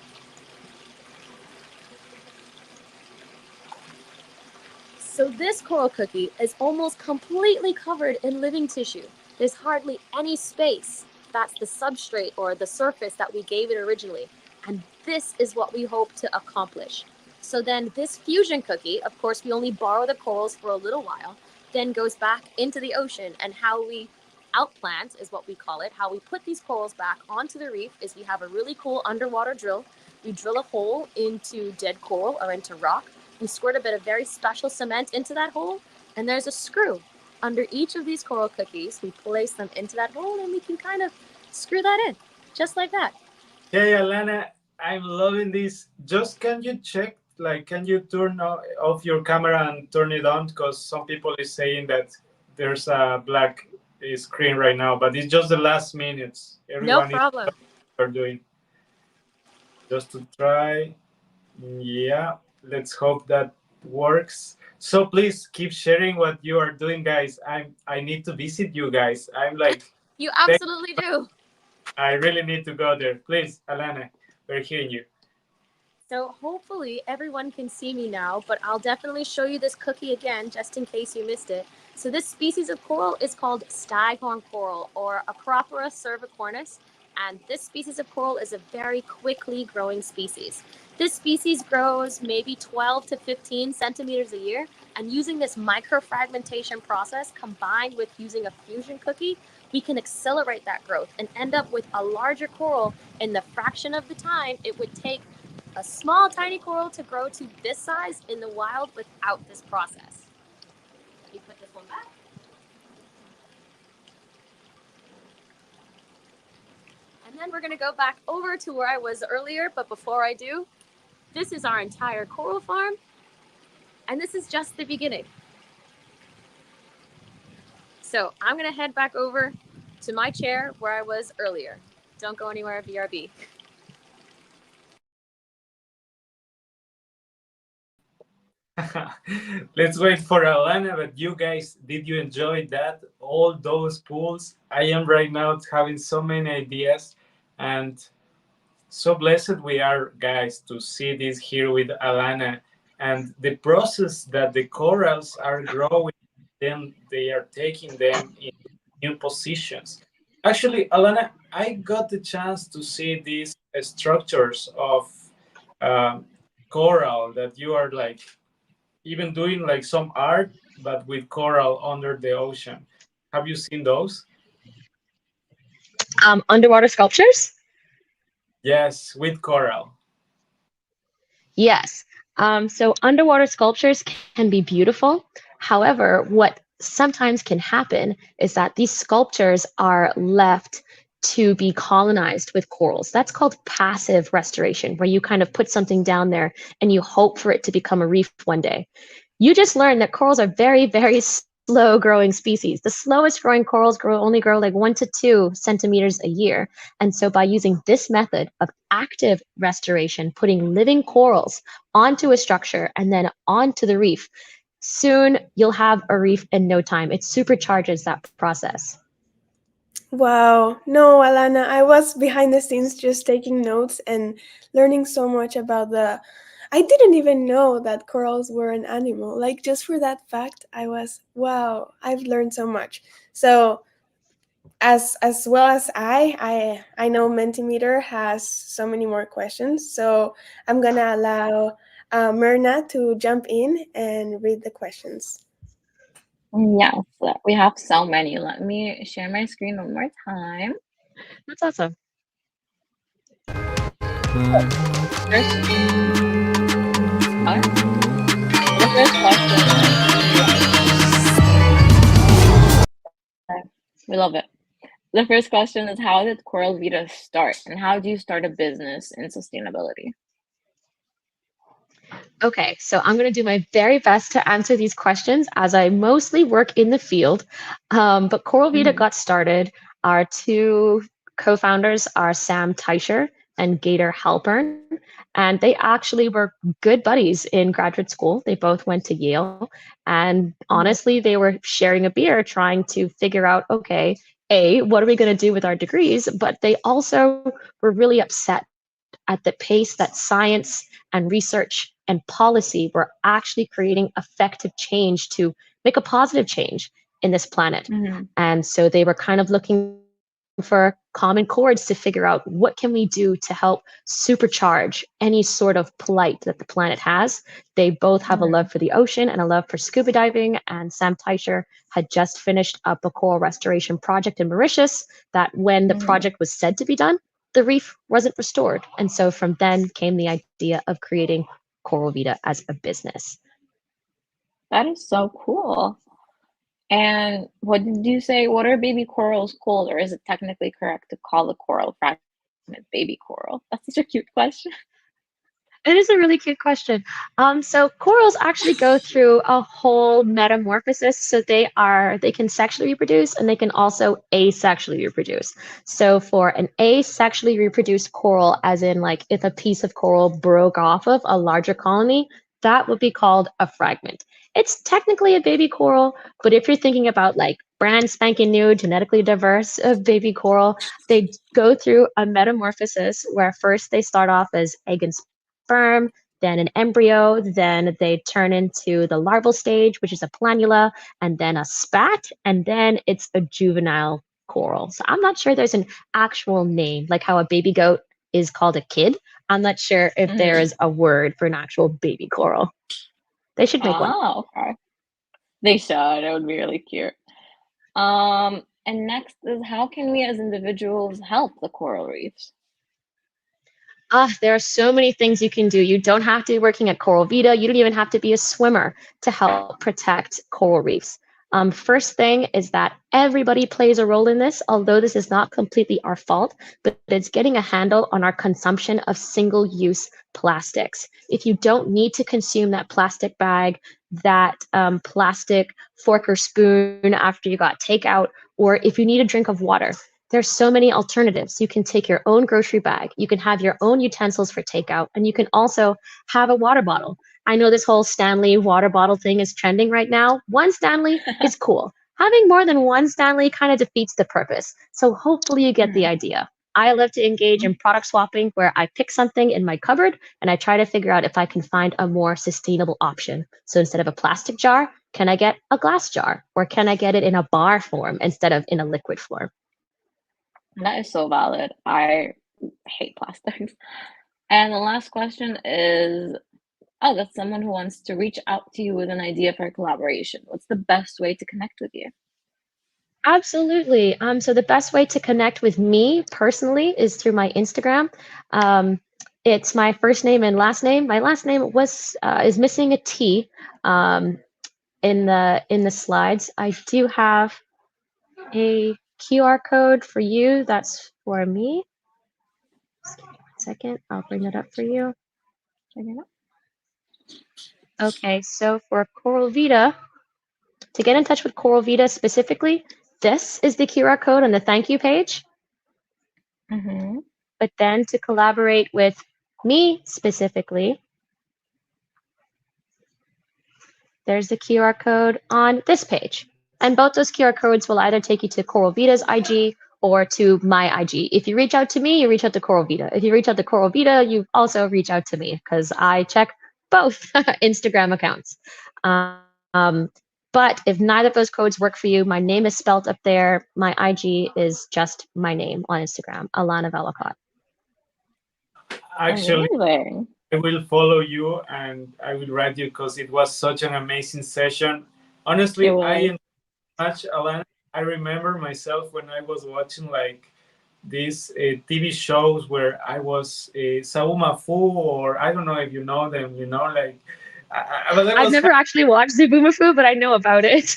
So this coral cookie is almost completely covered in living tissue. There's hardly any space. That's the substrate or the surface that we gave it originally. And this is what we hope to accomplish. So then this fusion cookie, of course, we only borrow the corals for a little while, then goes back into the ocean. And how we outplant is what we call it. How we put these corals back onto the reef is we have a really cool underwater drill. We drill a hole into dead coral or into rock. We squirt a bit of very special cement into that hole, and there's a screw. Under each of these coral cookies, we place them into that hole, and we can kind of screw that in, just like that. Hey, Alannah, I'm loving this. Just can you check, like, can you turn off your camera and turn it on? Because some people is saying that there's a black screen right now, but it's just the last minutes. No problem. Are doing. Just to try. Yeah, let's hope that works. So please keep sharing what you are doing, guys. I need to visit you guys. I'm like, you absolutely do. I really need to go there. Please, Alannah, we're hearing you. So hopefully everyone can see me now, but I'll definitely show you this cookie again, just in case you missed it. So this species of coral is called staghorn coral, or Acropora cervicornis. And this species of coral is a very quickly growing species. This species grows maybe 12 to 15 centimeters a year. And using this microfragmentation process combined with using a fusion cookie, we can accelerate that growth and end up with a larger coral in the fraction of the time it would take a small, tiny coral to grow to this size in the wild without this process. Let me put this one back. And then we're going to go back over to where I was earlier. But before I do, this is our entire coral farm. And this is just the beginning. So I'm going to head back over to my chair where I was earlier. Don't go anywhere, BRB. Let's wait for Alannah, but you guys, did you enjoy that? All those pools? I am right now having so many ideas, and so blessed we are, guys, to see this here with Alannah, and the process that the corals are growing, then they are taking them in new positions. Actually, Alannah, I got the chance to see these structures of coral that you are like even doing like some art, but with coral under the ocean. Have you seen those? Underwater sculptures? Yes, with coral. Yes. So underwater sculptures can be beautiful. However, what sometimes can happen is that these sculptures are left to be colonized with corals. That's called passive restoration, where you kind of put something down there and you hope for it to become a reef one day. You just learned that corals are very, very slow growing species. The slowest growing corals only grow like 1 to 2 centimeters a year. And so by using this method of active restoration, putting living corals onto a structure and then onto the reef, soon you'll have a reef in no time. It supercharges that process. Wow. No, Alannah, I was behind the scenes just taking notes and learning so much about I didn't even know that corals were an animal. Like, just for that fact, wow, I've learned so much. So as well as I know Mentimeter has so many more questions. So I'm going to allow Myrna to jump in and read the questions. Yes, we have so many. Let me share my screen one more time. That's awesome. The first question We love it. The first question is, how did Coral Vita start, and how do you start a business in sustainability? Okay, so I'm going to do my very best to answer these questions as I mostly work in the field. But Coral Vita got started. Our two co-founders are Sam Teicher and Gator Halpern, and they actually were good buddies in graduate school. They both went to Yale, and honestly, they were sharing a beer trying to figure out, okay, A, what are we going to do with our degrees? But they also were really upset at the pace that science and research and policy were actually creating effective change to make a positive change in this planet. And so they were kind of looking for common chords to figure out what can we do to help supercharge any sort of plight that the planet has. They both have a love for the ocean and a love for scuba diving, and Sam Teicher had just finished up a coral restoration project in Mauritius that when the project was said to be done, the reef wasn't restored. And so from then came the idea of creating Coral Vita as a business. That is so cool. And what did you say? What are baby corals called, or is it technically correct to call the coral fragment baby coral? That's such a cute question. It is a really cute question. So corals actually go through a whole metamorphosis. So they can sexually reproduce, and they can also asexually reproduce. So for an asexually reproduced coral, as in like if a piece of coral broke off of a larger colony, that would be called a fragment. It's technically a baby coral, but if you're thinking about like brand spanking new, genetically diverse baby coral, they go through a metamorphosis where first they start off as egg and sperm, then an embryo, then they turn into the larval stage, which is a planula, and then a spat, and then it's a juvenile coral. So I'm not sure there's an actual name, like how a baby goat is called a kid. I'm not sure if there is a word for an actual baby coral. They should make one. Oh, okay. They should. It would be really cute. And next is, how can we as individuals help the coral reefs? There are so many things you can do. You don't have to be working at Coral Vita. You don't even have to be a swimmer to help protect coral reefs. First thing is that everybody plays a role in this, although this is not completely our fault, but it's getting a handle on our consumption of single-use plastics. If you don't need to consume that plastic bag, that plastic fork or spoon after you got takeout, or if you need a drink of water, there's so many alternatives. You can take your own grocery bag, you can have your own utensils for takeout, and you can also have a water bottle. I know this whole Stanley water bottle thing is trending right now. One Stanley is cool. Having more than one Stanley kind of defeats the purpose. So hopefully you get the idea. I love to engage in product swapping where I pick something in my cupboard and I try to figure out if I can find a more sustainable option. So instead of a plastic jar, can I get a glass jar? Or can I get it in a bar form instead of in a liquid form? That is so valid. I hate plastics. And the last question is, that's someone who wants to reach out to you with an idea for a collaboration. What's the best way to connect with you? Absolutely. So the best way to connect with me personally is through my Instagram. It's my first name and last name. My last name is missing a T in the slides. I do have a QR code for you. That's for me. Just give me 1 second. I'll bring it up for you. Check it out. Okay, so for Coral Vita, to get in touch with Coral Vita specifically, this is the QR code on the thank you page. But then to collaborate with me specifically, there's the QR code on this page. And both those QR codes will either take you to Coral Vita's IG or to my IG. If you reach out to me, you reach out to Coral Vita. If you reach out to Coral Vita, you also reach out to me because I check both Instagram accounts. But if neither of those codes work for you, my name is spelled up there. My IG is just my name on Instagram, Alannah Vellacott. Actually, Amazing. I will follow you and I will write you because it was such an amazing session. Honestly, I enjoyed much, Alannah. I remember myself when I was watching like these TV shows where I was Sauma Fu, or I don't know if you know them, you know, like I've never actually watched Zubumafu, but I know about it.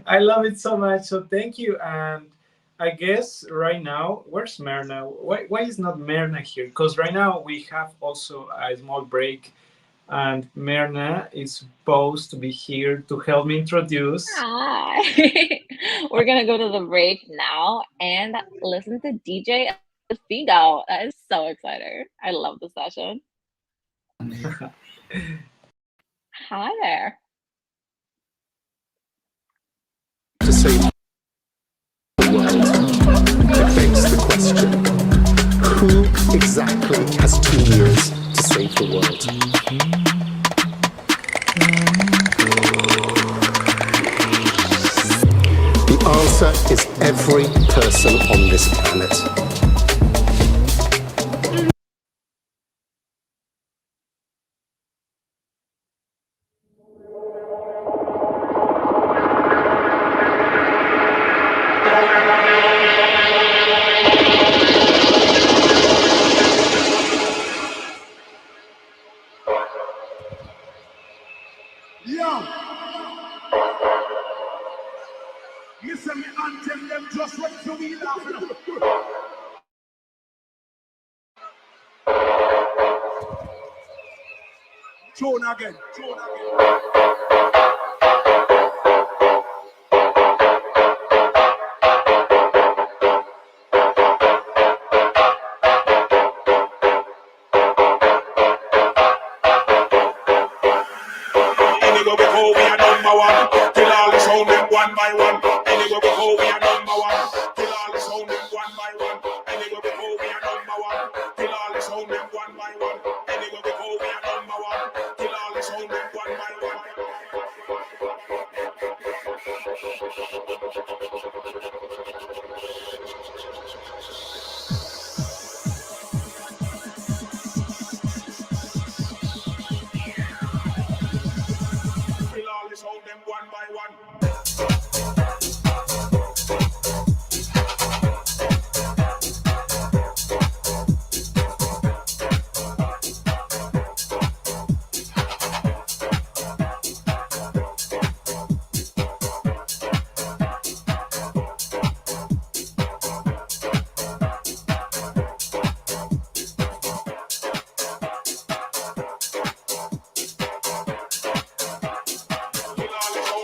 I love it so much. So thank you. And I guess right now, where's Merna? Why is not Merna here? Because right now we have also a small break, and Merna is supposed to be here to help me introduce. Hi. We're gonna go to the break now and listen to DJ Figo. That is so exciting. I love the session. Hi there. To save the world, it begs the question, who exactly has 2 years to save the world? The answer is every person on this planet. Yo, listen me anthem them just ready for we laughing. Tune again, tune again. Anywhere we go, we are number one. Kill all the sound them one by one. Anywhere we go, we are number one. Kill all the sound them one by one. Anywhere we go, we are number one. Kill all the sound them one by one. Anywhere we go, we are number one. Kill all the sound them one by one. Kill all the sound them one by one. Kill all the sound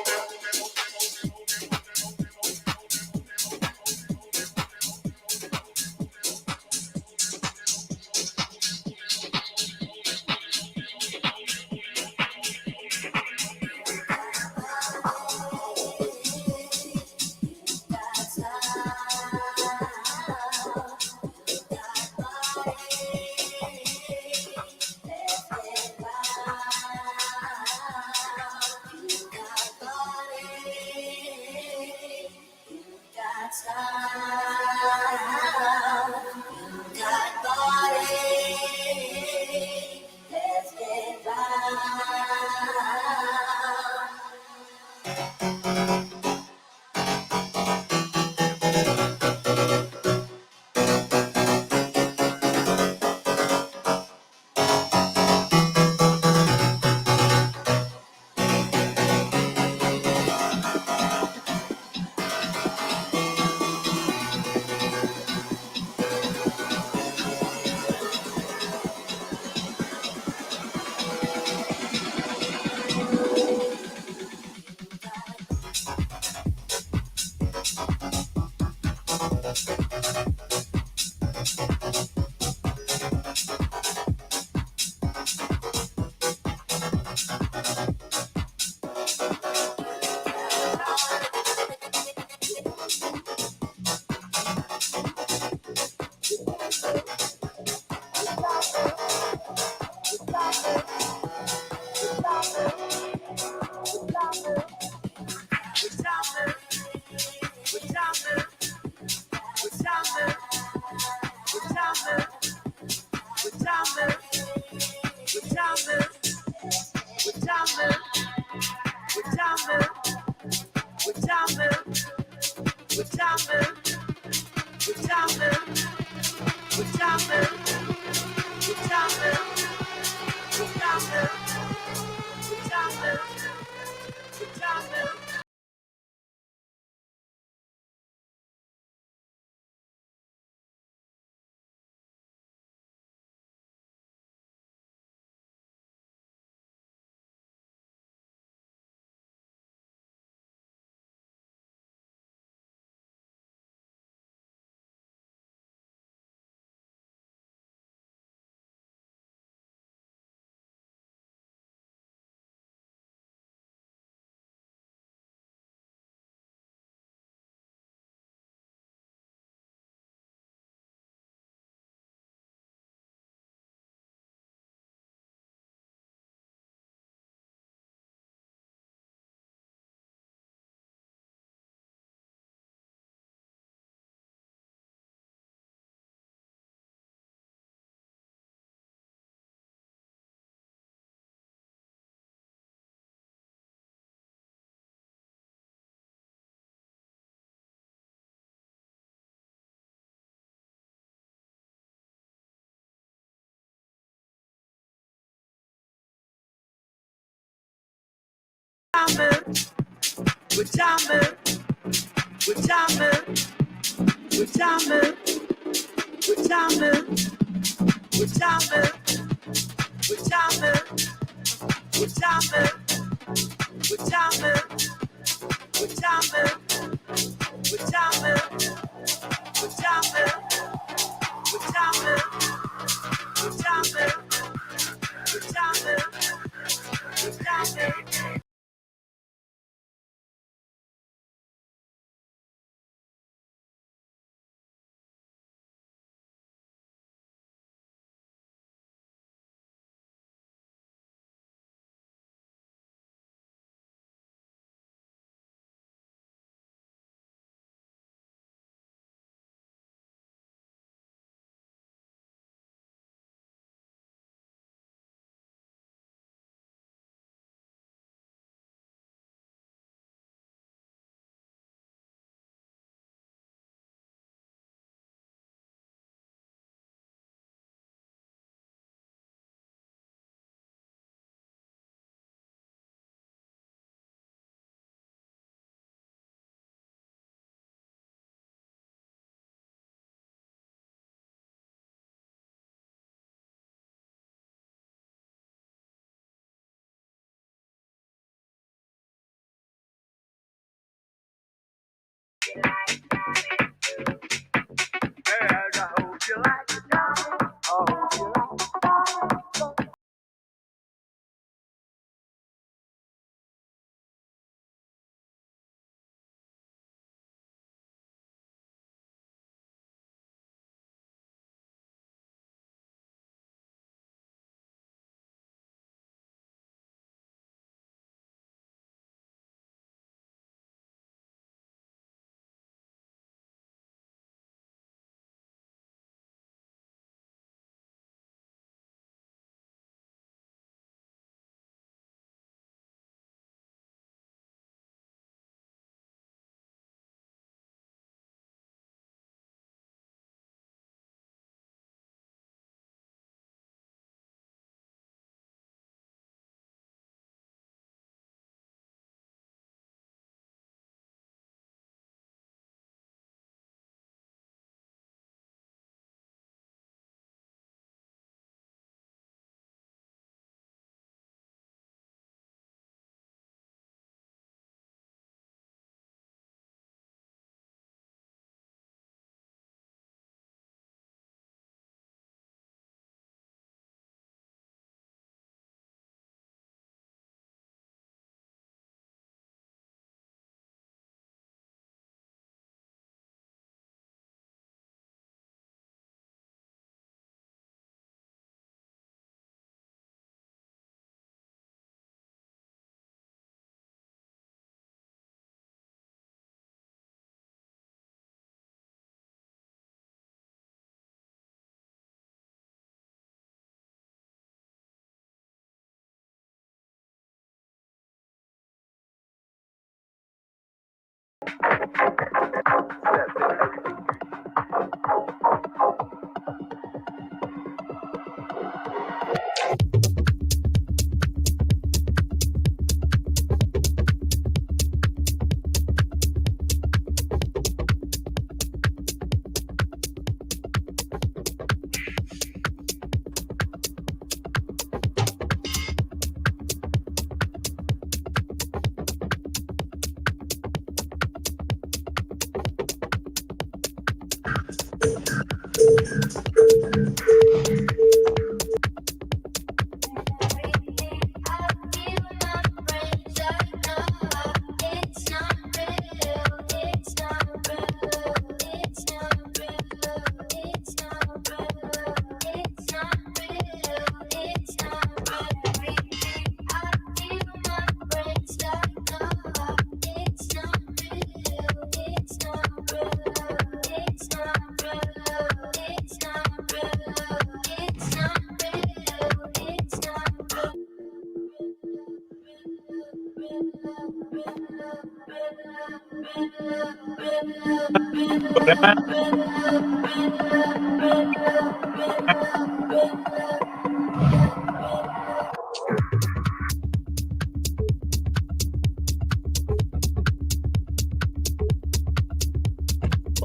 them.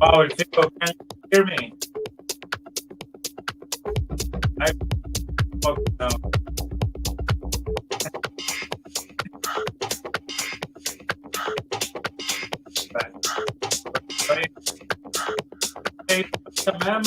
Wow, Elfigo, can you hear me? I now. Hey, ma'am.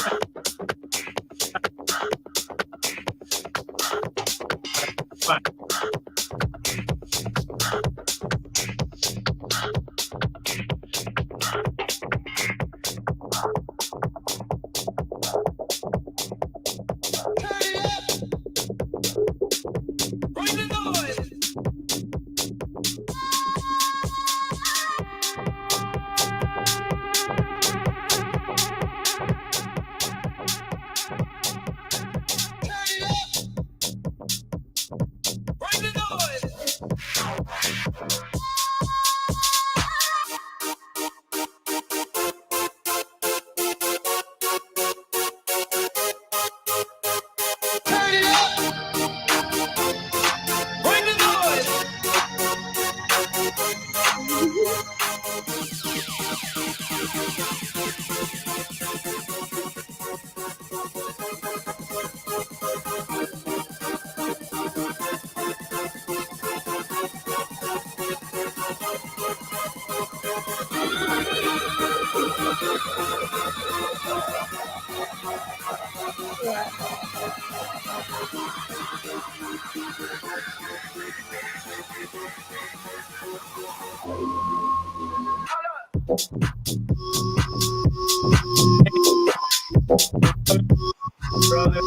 Brother.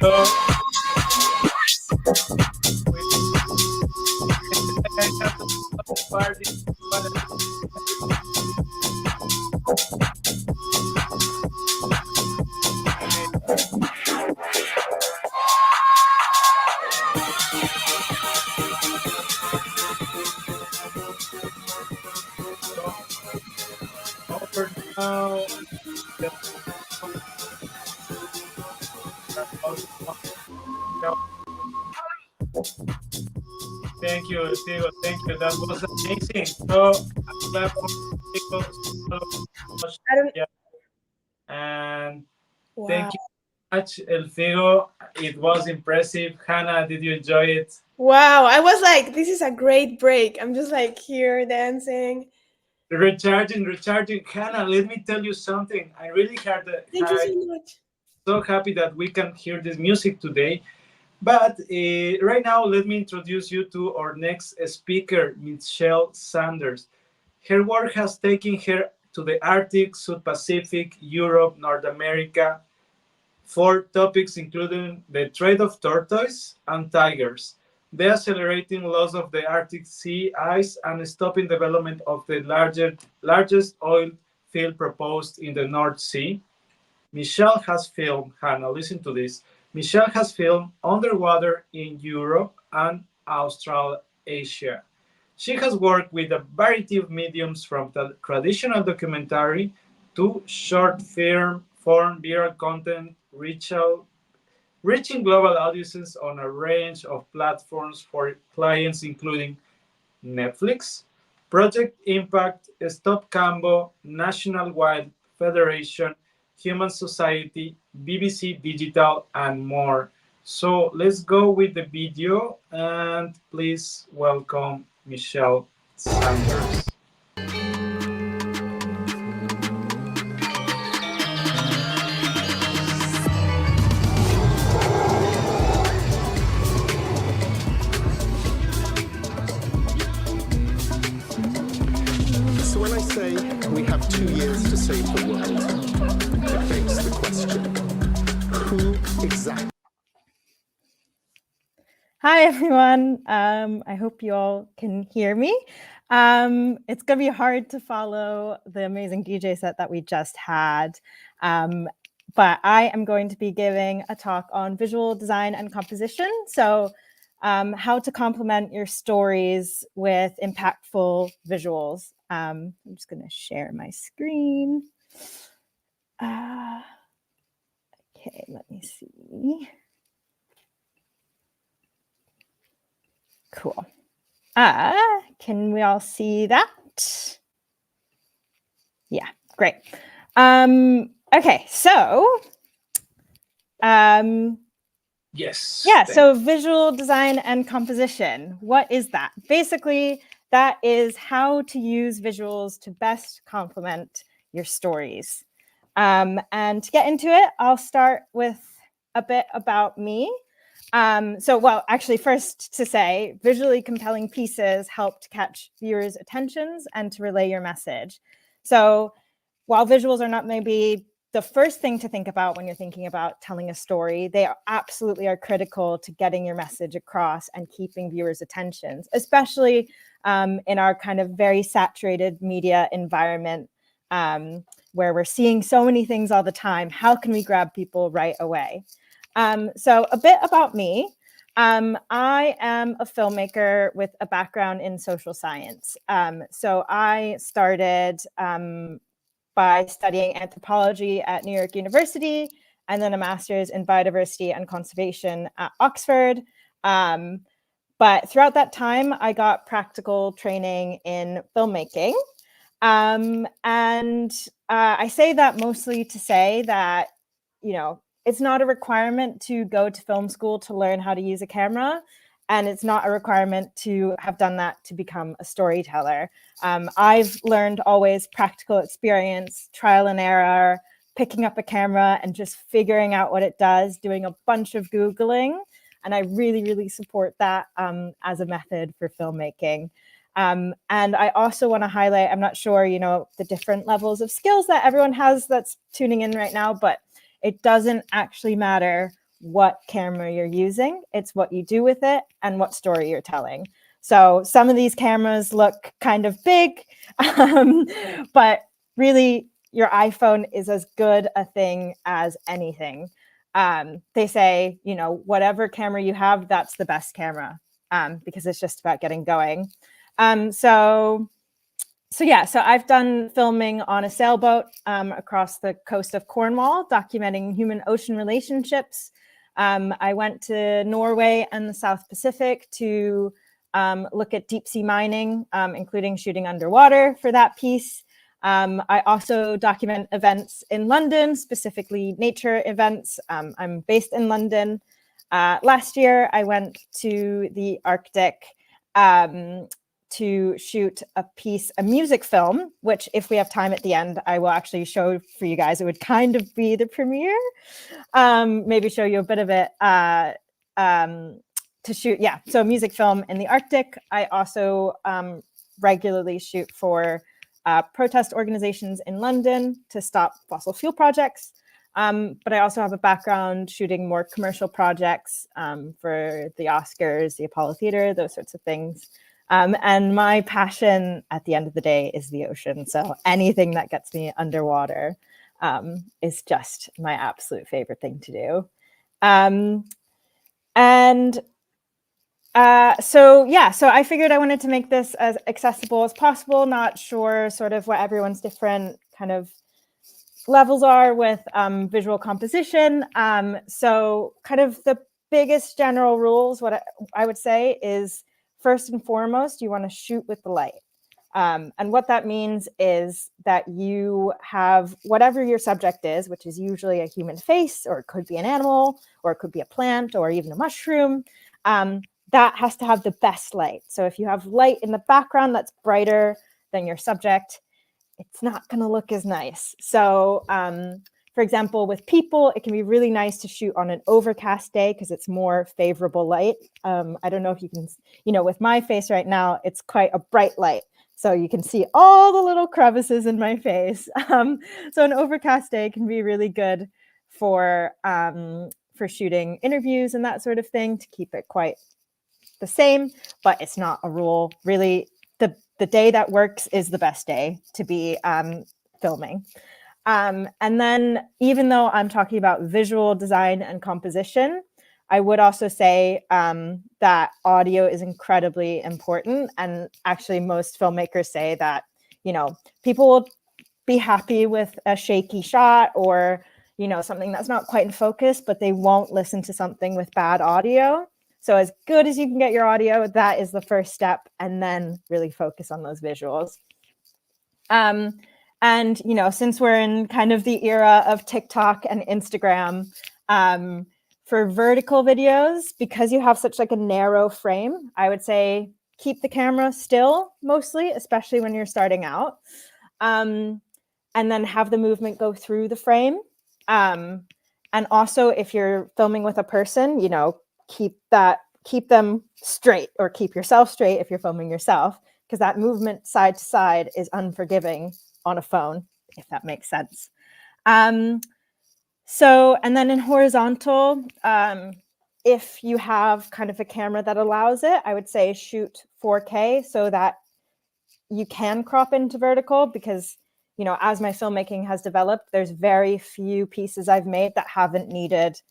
So, I have the party. Over now. Thank you, Theo. Thank you. That was amazing. So I'm glad for Theo so much. Yeah. And Wow. thank you much, Elfigo. It was impressive. Hannah, did you enjoy it? Wow, I was like, this is a great break. I'm just like here dancing. Recharging. Hannah, let me tell you something. I really had Thank you so much. so happy that we can hear this music today. But right now, let me introduce you to our next speaker, Michelle Sanders. Her work has taken her to the Arctic, South Pacific, Europe, North America, for topics including the trade of tortoise and tigers, the accelerating loss of the Arctic sea ice, and stopping development of the largest oil field proposed in the North Sea. Michelle has filmed, Hannah, listen to this. Michelle has filmed underwater in Europe and Australasia. She has worked with a variety of mediums from traditional documentary to short form viral content, reaching global audiences on a range of platforms for clients including Netflix, Project Impact, Stop Cambo, National Wild Federation, Human Society, BBC Digital, and more. So let's go with the video and please welcome Michelle Sanders. So when I say we have 2 years to save the world, it begs the question, who exactly? Hi, everyone. I hope you all can hear me. It's going to be hard to follow the amazing DJ set that we just had. But I am going to be giving a talk on visual design and composition. So how to complement your stories with impactful visuals. I'm just going to share my screen. Okay, let me see. Cool. Can we all see that? Yeah, great. Okay, so Yes. yeah, so visual design and composition. What is that? Basically, that is how to use visuals to best complement your stories. And to get into it, I'll start with a bit about me. Well, actually, first to say, visually compelling pieces help to catch viewers' attentions and to relay your message. So while visuals are not maybe the first thing to think about when you're thinking about telling a story, they absolutely are critical to getting your message across and keeping viewers' attentions, especially in our kind of very saturated media environment where we're seeing so many things all the time. How can we grab people right away? So a bit about me. I am a filmmaker with a background in social science. So I started by studying anthropology at New York University, and then a master's in biodiversity and conservation at Oxford. But throughout that time, I got practical training in filmmaking. I say that mostly to say that, you know, it's not a requirement to go to film school to learn how to use a camera. And it's not a requirement to have done that to become a storyteller. I've learned always practical experience, trial and error, picking up a camera and just figuring out what it does, doing a bunch of Googling. And I really, really support that as a method for filmmaking. And I also want to highlight, I'm not sure, you know, the different levels of skills that everyone has that's tuning in right now, but it doesn't actually matter what camera you're using. It's what you do with it and what story you're telling. So some of these cameras look kind of big, but really your iPhone is as good a thing as anything. They say, you know, whatever camera you have, that's the best camera because it's just about getting going. So I've done filming on a sailboat across the coast of Cornwall, documenting human-ocean relationships. I went to Norway and the South Pacific to look at deep sea mining, including shooting underwater for that piece. I also document events in London, specifically nature events. I'm based in London. Last year, I went to the Arctic to shoot a music film, which if we have time at the end, I will actually show for you guys. It would kind of be the premiere. Maybe show you a bit of it to shoot. Yeah, so a music film in the Arctic. I also regularly shoot for protest organizations in London to stop fossil fuel projects. But I also have a background shooting more commercial projects for the Oscars, the Apollo Theater, those sorts of things. And my passion at the end of the day is the ocean. So anything that gets me underwater is just my absolute favorite thing to do. So I figured I wanted to make this as accessible as possible. Not sure sort of what everyone's different kind of levels are with visual composition. So kind of the biggest general rules, what I would say is, first and foremost, you want to shoot with the light. And what that means is that you have whatever your subject is, which is usually a human face, or it could be an animal, or it could be a plant, or even a mushroom. That has to have the best light. So if you have light in the background that's brighter than your subject, it's not going to look as nice. So for example, with people, it can be really nice to shoot on an overcast day because it's more favorable light. I don't know if you can, you know, with my face right now, it's quite a bright light. So you can see all the little crevices in my face. So an overcast day can be really good for shooting interviews and that sort of thing, to keep it quite the same, but it's not a rule. Really, the day that works is the best day to be filming. And then even though I'm talking about visual design and composition, I would also say that audio is incredibly important. And actually most filmmakers say that, you know, people will be happy with a shaky shot or, you know, something that's not quite in focus, but they won't listen to something with bad audio. So as good as you can get your audio, that is the first step, and then really focus on those visuals. And, you know, since we're in kind of the era of TikTok and Instagram, for vertical videos, because you have such like a narrow frame, I would say keep the camera still mostly, especially when you're starting out. And then have the movement go through the frame. And also if you're filming with a person, you know, keep them straight, or keep yourself straight if you're filming yourself, because that movement side to side is unforgiving on a phone, if that makes sense. So, and then in horizontal, if you have kind of a camera that allows it, I would say shoot 4K so that you can crop into vertical, because, you know, as my filmmaking has developed, there's very few pieces I've made that haven't needed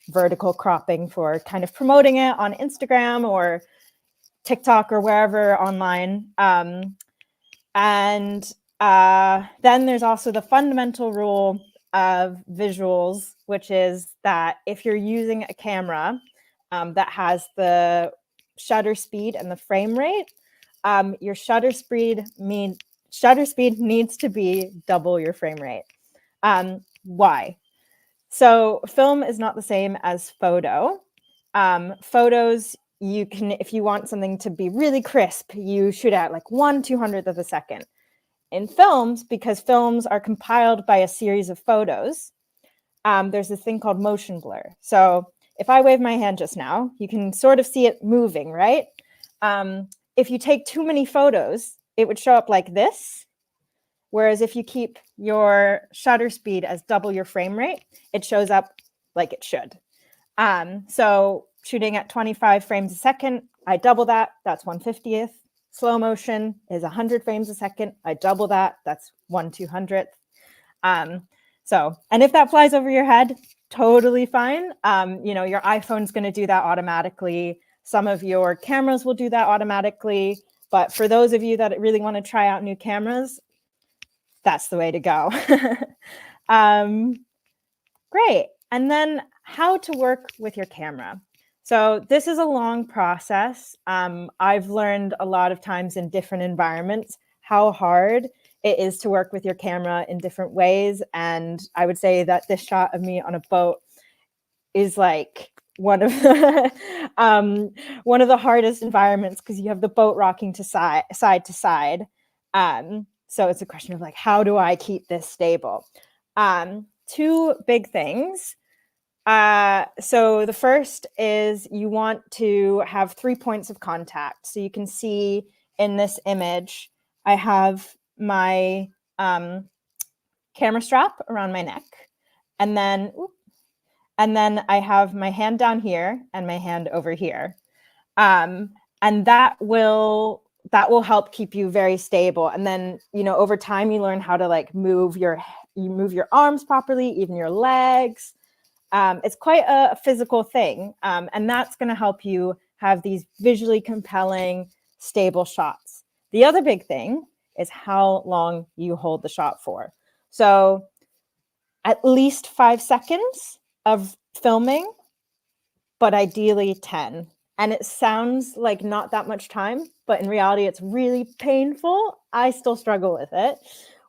vertical cropping for kind of promoting it on Instagram or TikTok or wherever online. And then there's also the fundamental rule of visuals, which is that if you're using a camera that has the shutter speed and the frame rate, your shutter speed needs to be double your frame rate. Why? So film is not the same as photo. Photos, you can, if you want something to be really crisp, you shoot at like 1/200th of a second. In films, because films are compiled by a series of photos, there's this thing called motion blur. So if I wave my hand just now, you can sort of see it moving, right? If you take too many photos, it would show up like this. Whereas if you keep your shutter speed as double your frame rate, it shows up like it should. So shooting at 25 frames a second, I double that, that's 1/50th. Slow motion is 100 frames a second, I double that, that's 1/200th. So, and if that flies over your head, totally fine. You know, your iPhone's gonna do that automatically. Some of your cameras will do that automatically. But for those of you that really wanna try out new cameras, that's the way to go. Great. And then how to work with your camera. So this is a long process. I've learned a lot of times in different environments how hard it is to work with your camera in different ways. And I would say that this shot of me on a boat is like one of the, one of the hardest environments, because you have the boat rocking to side to side. So it's a question of like, how do I keep this stable? Two big things. So the first is you want to have 3 points of contact. So you can see in this image, I have my camera strap around my neck, and then I have my hand down here and my hand over here. And that will help keep you very stable. And then, you know, over time you learn how to like move your arms properly, even your legs. It's quite a physical thing. And that's going to help you have these visually compelling, stable shots. The other big thing is how long you hold the shot for. So at least 5 seconds of filming, but ideally 10. And it sounds like not that much time, but in reality, it's really painful. I still struggle with it,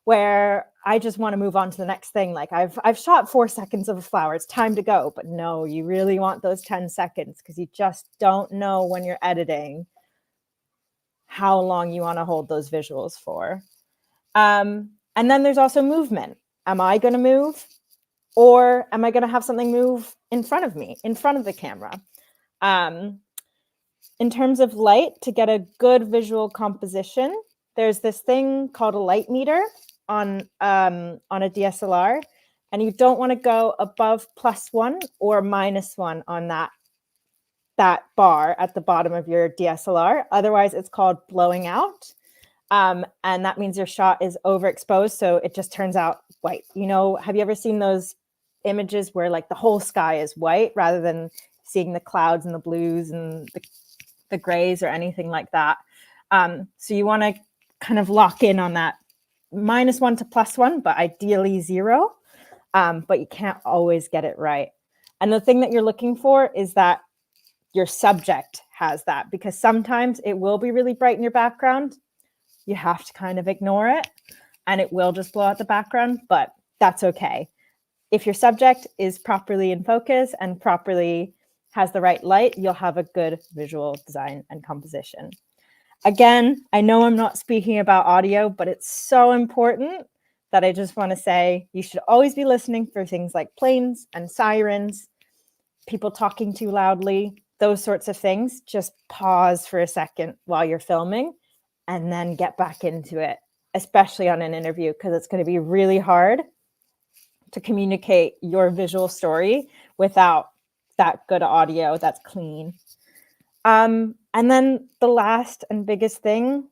where I just want to move on to the next thing. Like I've shot 4 seconds of a flower, it's time to go. But no, you really want those 10 seconds, because you just don't know when you're editing how long you want to hold those visuals for. And then there's also movement. Am I going to move? Or am I going to have something move in front of me, in front of the camera? In terms of light, to get a good visual composition, there's this thing called a light meter on a DSLR, and you don't want to go above +1 or -1 on that bar at the bottom of your DSLR. Otherwise, it's called blowing out. And that means your shot is overexposed, so it just turns out white. You know, have you ever seen those images where like the whole sky is white rather than seeing the clouds and the blues and the grays or anything like that? So you want to kind of lock in on that -1 to +1, but ideally 0. But you can't always get it right. And the thing that you're looking for is that your subject has that, because sometimes it will be really bright in your background. You have to kind of ignore it and it will just blow out the background, but that's okay. If your subject is properly in focus and properly has the right light, you'll have a good visual design and composition. Again, I know I'm not speaking about audio, but it's so important that I just want to say you should always be listening for things like planes and sirens, people talking too loudly, those sorts of things. Just pause for a second while you're filming and then get back into it, especially on an interview, because it's going to be really hard to communicate your visual story without that good audio that's clean. And then the last and biggest thing,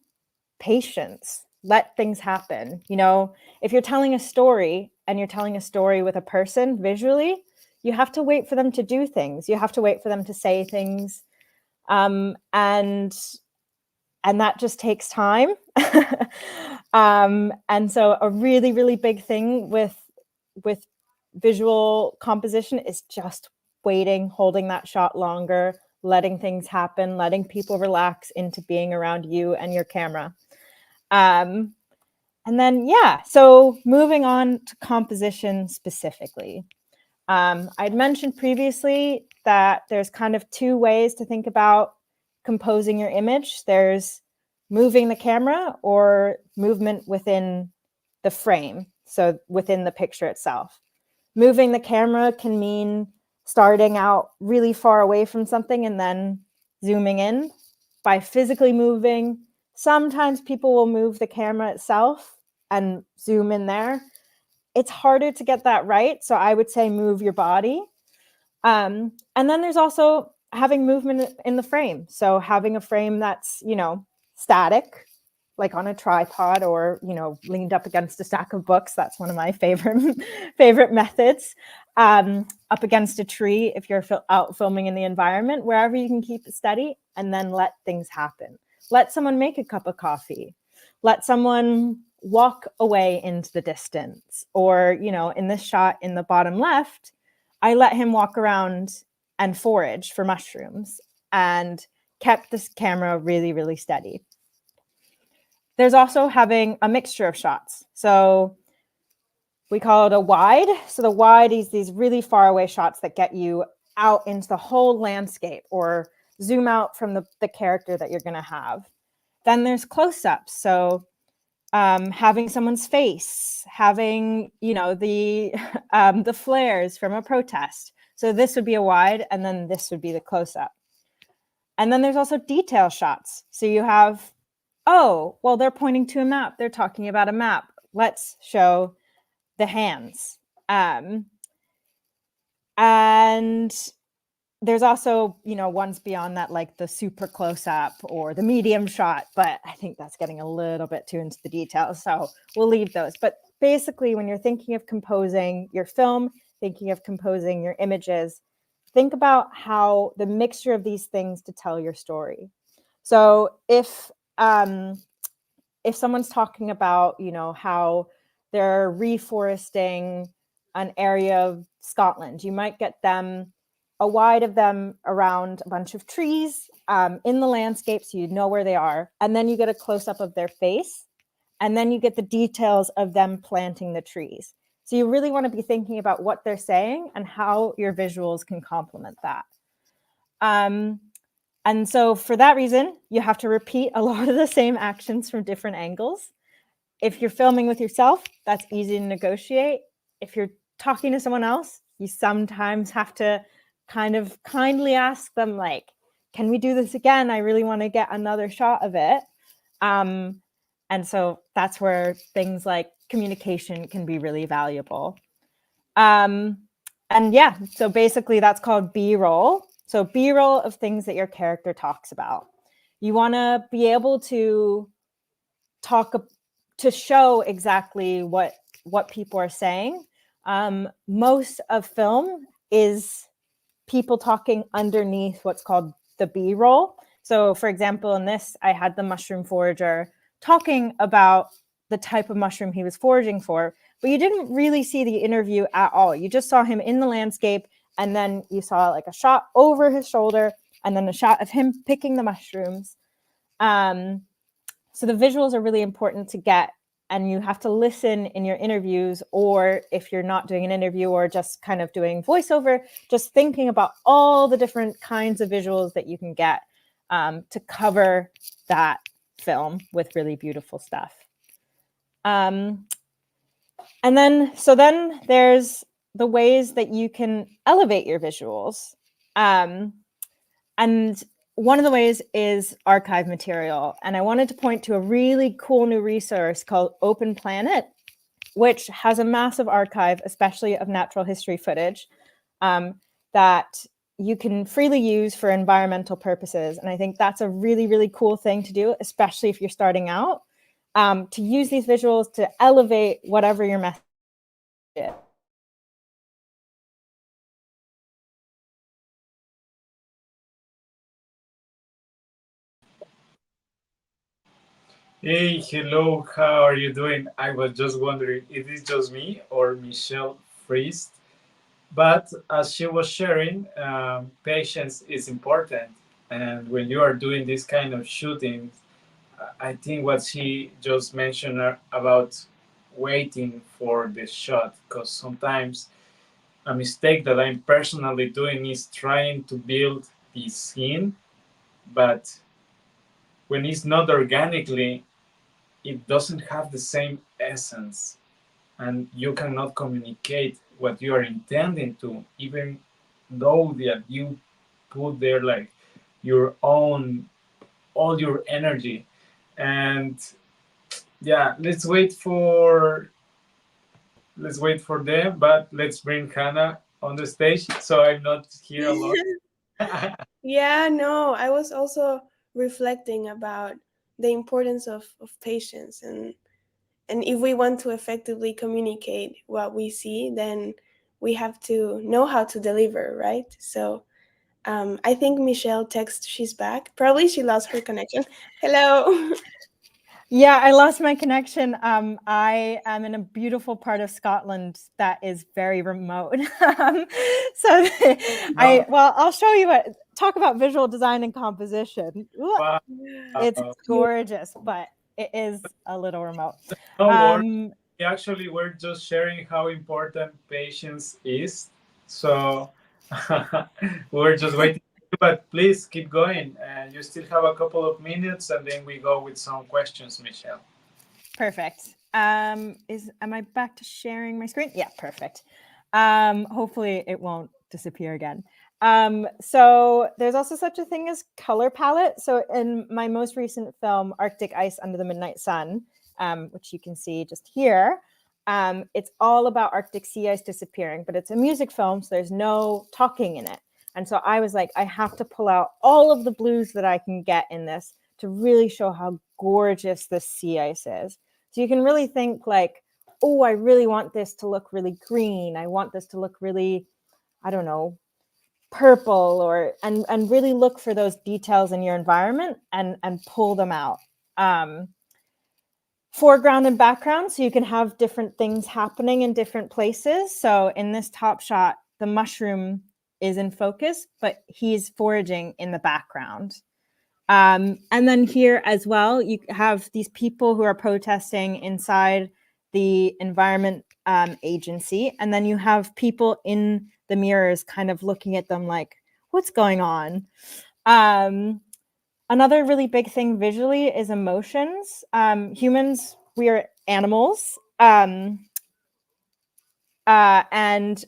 patience. Let things happen. You know, if you're telling a story and you're telling a story with a person visually, you have to wait for them to do things. You have to wait for them to say things. And that just takes time. And so a really, really big thing with visual composition is just waiting, holding that shot longer, letting things happen, letting people relax into being around you and your camera. And then, yeah, so moving on to composition specifically. I'd mentioned previously that there's kind of two ways to think about composing your image. There's moving the camera or movement within the frame, so within the picture itself. Moving the camera can mean starting out really far away from something and then zooming in by physically moving. Sometimes people will move the camera itself and zoom in there. It's harder to get that right, so I would say move your body. And then there's also having movement in the frame. So having a frame that's, you know, static, like on a tripod or, you know, leaned up against a stack of books. That's one of my favorite methods. Up against a tree if you're out filming in the environment, wherever you can keep it steady, and then let things happen. Let someone make a cup of coffee. Let someone walk away into the distance. Or, you know, in this shot in the bottom left, I let him walk around and forage for mushrooms and kept this camera really, really steady. There's also having a mixture of shots. So we call it a wide. So the wide is these really far away shots that get you out into the whole landscape or zoom out from the character that you're going to have. Then there's close-ups. So having someone's face, having, you know, the flares from a protest. So this would be a wide, and then this would be the close-up. And then there's also detail shots. So you have, oh, well, they're pointing to a map. They're talking about a map. Let's show the hands. And there's also, you know, ones beyond that, like the super close up or the medium shot, but I think that's getting a little bit too into the details. So we'll leave those. But basically, when you're thinking of composing your film, thinking of composing your images, think about how the mixture of these things to tell your story. So if someone's talking about, you know, how they're reforesting an area of Scotland, you might get them a wide of them around a bunch of trees in the landscape, so you know where they are. And then you get a close-up of their face, and then you get the details of them planting the trees. So you really want to be thinking about what they're saying and how your visuals can complement that. And so for that reason, you have to repeat a lot of the same actions from different angles. If you're filming with yourself, that's easy to negotiate. If you're talking to someone else, you sometimes have to kind of kindly ask them, like, can we do this again? I really want to get another shot of it. And so that's where things like communication can be really valuable. And yeah, so basically that's called B-roll. So B-roll of things that your character talks about. You want to be able to show exactly what people are saying. Most of film is people talking underneath what's called the B-roll. So for example, in this, I had the mushroom forager talking about the type of mushroom he was foraging for, but you didn't really see the interview at all. You just saw him in the landscape, and then you saw like a shot over his shoulder and then a shot of him picking the mushrooms. So the visuals are really important to get, and you have to listen in your interviews, or if you're not doing an interview or just kind of doing voiceover, just thinking about all the different kinds of visuals that you can get to cover that film with really beautiful stuff. And then there's the ways that you can elevate your visuals. And one of the ways is archive material. And I wanted to point to a really cool new resource called Open Planet, which has a massive archive, especially of natural history footage, that you can freely use for environmental purposes. And I think that's a really, really cool thing to do, especially if you're starting out, to use these visuals to elevate whatever your message is. Hey, hello, how are you doing? I was just wondering, is it just me or Michelle Friest? But as she was sharing, patience is important. And when you are doing this kind of shooting, I think what she just mentioned about waiting for the shot, because sometimes a mistake that I'm personally doing is trying to build the scene, but when it's not organically, it doesn't have the same essence, and you cannot communicate what you are intending to, even though that you put there like your own, all your energy. And yeah, let's wait for them, but let's bring Hannah on the stage so I'm not here alone. Yeah, no, I was also reflecting about the importance of patience, and if we want to effectively communicate what we see, then we have to know how to deliver, right? So I think Michelle texted she's back. Probably she lost her connection. Hello. Yeah, I lost my connection. I am in a beautiful part of Scotland that is very remote. I'll show you talk about visual design and composition. Wow. It's gorgeous, but it is a little remote. No worries. Actually, we're just sharing how important patience is. So we're just waiting. But please keep going. And you still have a couple of minutes, and then we go with some questions, Michelle. Perfect. Am I back to sharing my screen? Yeah, perfect. Hopefully it won't disappear again. So there's also such a thing as color palette. So in my most recent film, Arctic Ice Under the Midnight Sun, which you can see just here, it's all about Arctic sea ice disappearing, but it's a music film, so there's no talking in it. And so I was like, I have to pull out all of the blues that I can get in this to really show how gorgeous this sea ice is. So you can really think like, oh, I really want this to look really green. I want this to look really, I don't know, purple, and really look for those details in your environment and pull them out. Foreground and background, so you can have different things happening in different places. So in this top shot, the mushroom is in focus, but he's foraging in the background. And then here as well, you have these people who are protesting inside the environment agency. And then you have people in the mirrors kind of looking at them like, what's going on? Another really big thing visually is emotions. Humans, we are animals. And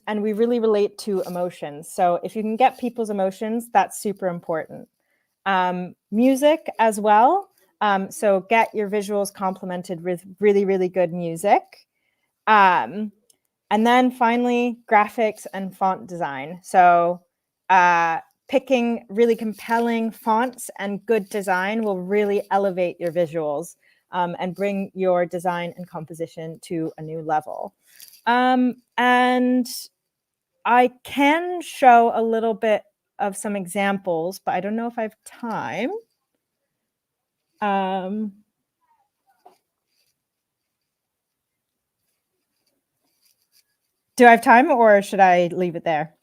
we really relate to emotions. So if you can get people's emotions, that's super important. Music as well. So get your visuals complemented with really, really good music. And then finally, graphics and font design. So picking really compelling fonts and good design will really elevate your visuals and bring your design and composition to a new level. And I can show a little bit of some examples, but I don't know if I have time. Do I have time, or should I leave it there?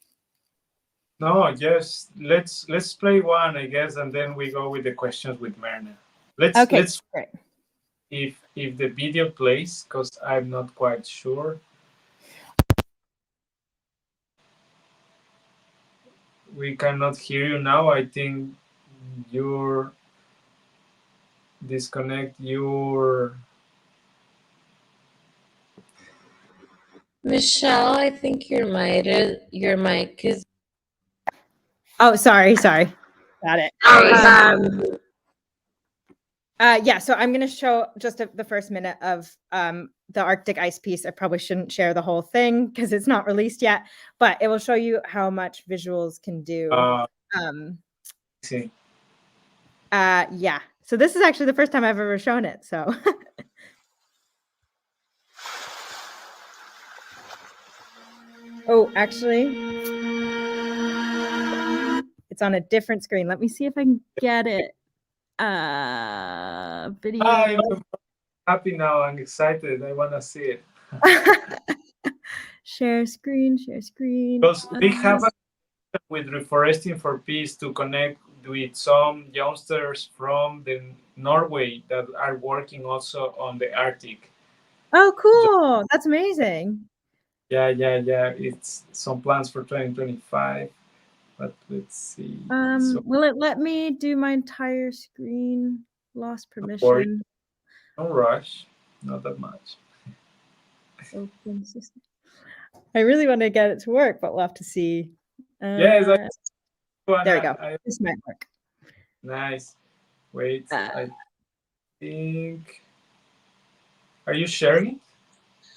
No, yes. Let's play one, I guess, and then we go with the questions with Myrna. Let's Great. if the video plays, because I'm not quite sure. We cannot hear you now. I think you're disconnect your. Michelle, I think your mic is. Oh, sorry. Got it. Yeah, so I'm going to show just the first minute of the Arctic ice piece. I probably shouldn't share the whole thing because it's not released yet, but it will show you how much visuals can do. See. Yeah, so this is actually the first time I've ever shown it, so. Oh, actually, it's on a different screen. Let me see if I can get it. Video. I'm happy now. I'm excited. I want to see it. Share screen. Because we have with Reeforesting for Peace to connect with some youngsters from the Norway that are working also on the Arctic. Oh, cool. That's amazing. Yeah. It's some plans for 2025, but let's see. Will it let me do my entire screen? Lost permission. No rush, not that much. Open system. I really want to get it to work, but we'll have to see. Yes, there we go. This might work. Nice. Wait, I think. Are you sharing it?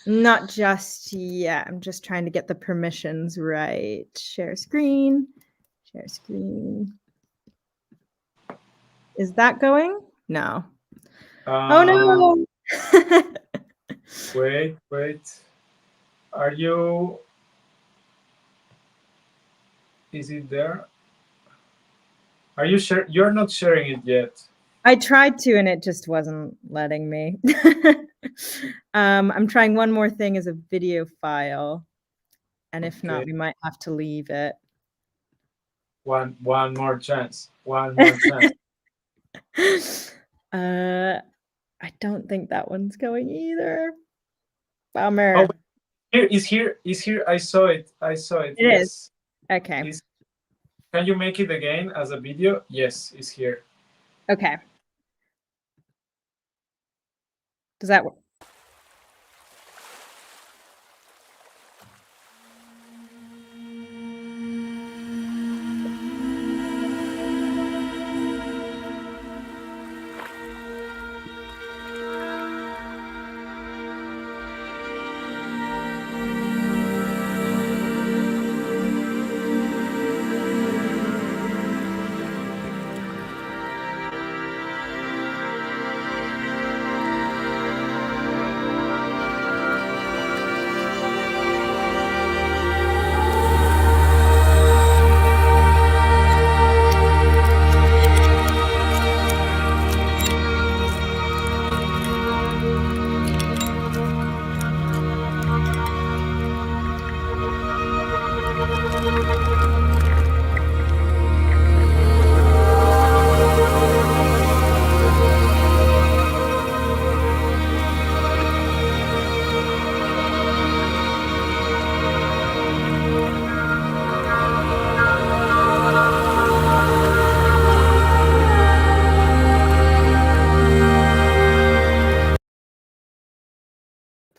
Not just yet. I'm just trying to get the permissions right. Share screen. Is that going? No. Oh no. Wait. Are you? Is it there? Are you sure you're not sharing it yet? I tried to, and it just wasn't letting me. I'm trying one more thing as a video file, and if not, we might have to leave it. One more chance. I don't think that one's going either. Bummer. Oh, is here. I saw it. It yes. Is. Okay. Can you make it again as a video? Yes, it's here. Okay. Does that work?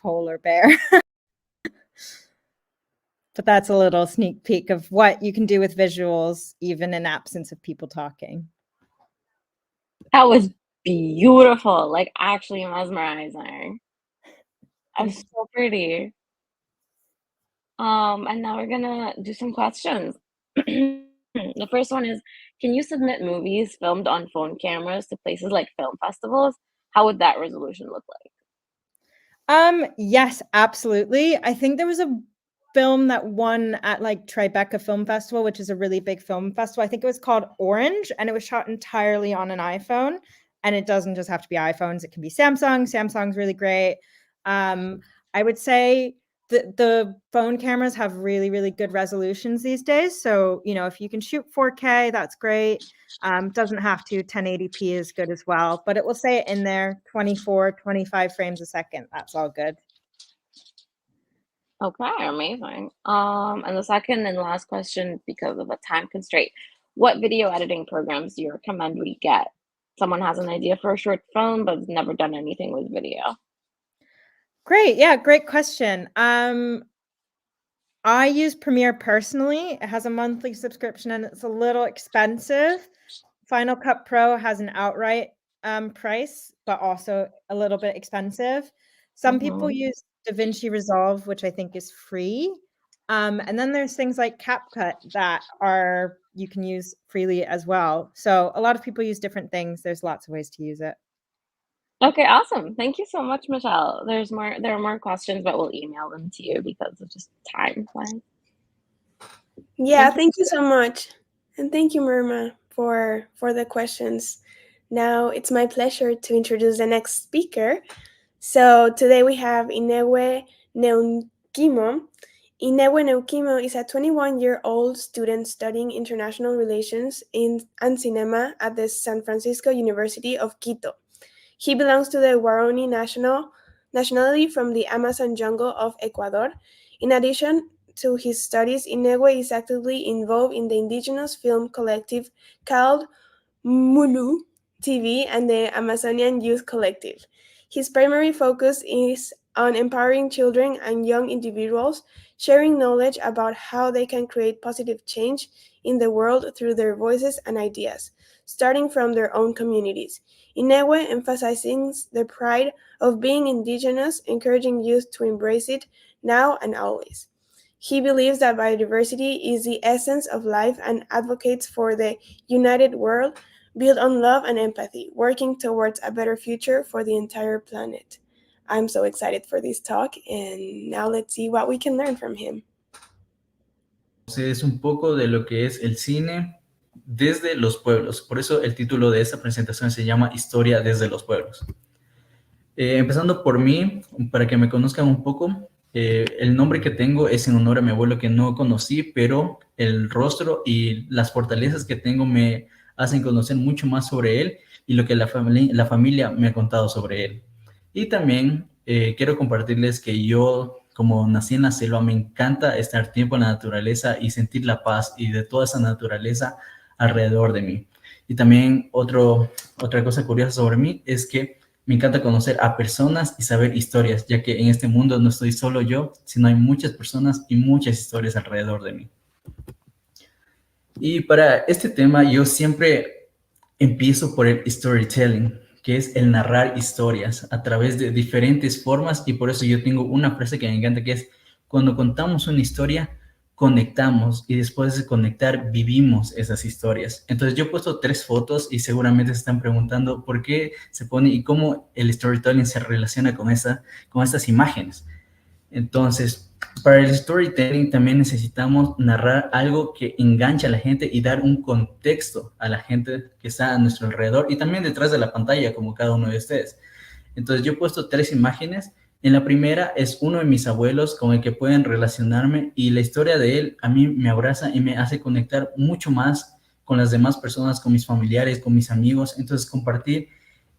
Polar bear. But that's a little sneak peek of what you can do with visuals, even in absence of people talking. That was beautiful, like actually mesmerizing. That's so pretty. And now we're gonna do some questions. The first one is, can you submit movies filmed on phone cameras to places like film festivals? How would that resolution look like? Yes, absolutely. I think there was a film that won at like Tribeca Film Festival, which is a really big film festival. I think it was called Orange, and it was shot entirely on an iPhone. And it doesn't just have to be iPhones, it can be Samsung. Samsung's really great. I would say the phone cameras have really, really good resolutions these days. So, if you can shoot 4K, that's great. Doesn't have to. 1080p is good as well, but it will say it in there, 24, 25 frames a second. That's all good. Okay, amazing. And the second and last question, because of a time constraint, what video editing programs do you recommend we get? Someone has an idea for a short film, but has never done anything with video. Great. Yeah, great question. I use Premiere personally. It has a monthly subscription and it's a little expensive. Final Cut Pro has an outright price, but also a little bit expensive. Some people use DaVinci Resolve, which I think is free. And then there's things like CapCut that you can use freely as well. So a lot of people use different things. There's lots of ways to use it. Okay, awesome. Thank you so much, Michelle. There are more questions, but we'll email them to you because of just time plan. Yeah, thank you so much. And thank you, Myrma, for the questions. Now it's my pleasure to introduce the next speaker. So today we have Inewe Neukimo. Inewe Neukimo is a 21-year-old student studying international relations and cinema at the San Francisco University of Quito. He belongs to the Waorani nationality from the Amazon jungle of Ecuador. In addition to his studies, Inewe is actively involved in the indigenous film collective called Mulu TV and the Amazonian Youth Collective. His primary focus is on empowering children and young individuals, sharing knowledge about how they can create positive change in the world through their voices and ideas, starting from their own communities. Inewe emphasizes the pride of being indigenous, encouraging youth to embrace it now and always. He believes that biodiversity is the essence of life and advocates for the united world built on love and empathy, working towards a better future for the entire planet. I'm so excited for this talk, and now let's see what we can learn from him. Es un poco de lo que es el cine desde los pueblos. Por eso el título de esta presentación se llama Historia desde los pueblos. Empezando por mí, para que me conozcan un poco, el nombre que tengo es en honor a mi abuelo que no conocí, pero el rostro y las fortalezas que tengo me hacen conocer mucho más sobre él y lo que la familia me ha contado sobre él. Y también quiero compartirles que yo, como nací en la selva, me encanta estar tiempo en la naturaleza y sentir la paz y de toda esa naturaleza alrededor de mí. Y también otra cosa curiosa sobre mí es que me encanta conocer a personas y saber historias, ya que en este mundo no estoy solo yo, sino hay muchas personas y muchas historias alrededor de mí. Y para este tema yo siempre empiezo por el storytelling, que es el narrar historias a través de diferentes formas, y por eso yo tengo una frase que me encanta, que es: cuando contamos una historia, conectamos, y después de conectar, vivimos esas historias. Entonces yo he puesto 3 fotos y seguramente se están preguntando por qué se pone y cómo el storytelling se relaciona con estas imágenes. Entonces, para el storytelling también necesitamos narrar algo que enganche a la gente y dar un contexto a la gente que está a nuestro alrededor y también detrás de la pantalla, como cada uno de ustedes. Entonces, yo he puesto 3 imágenes. En la primera es uno de mis abuelos con el que pueden relacionarme, y la historia de él a mí me abraza y me hace conectar mucho más con las demás personas, con mis familiares, con mis amigos. Entonces, compartir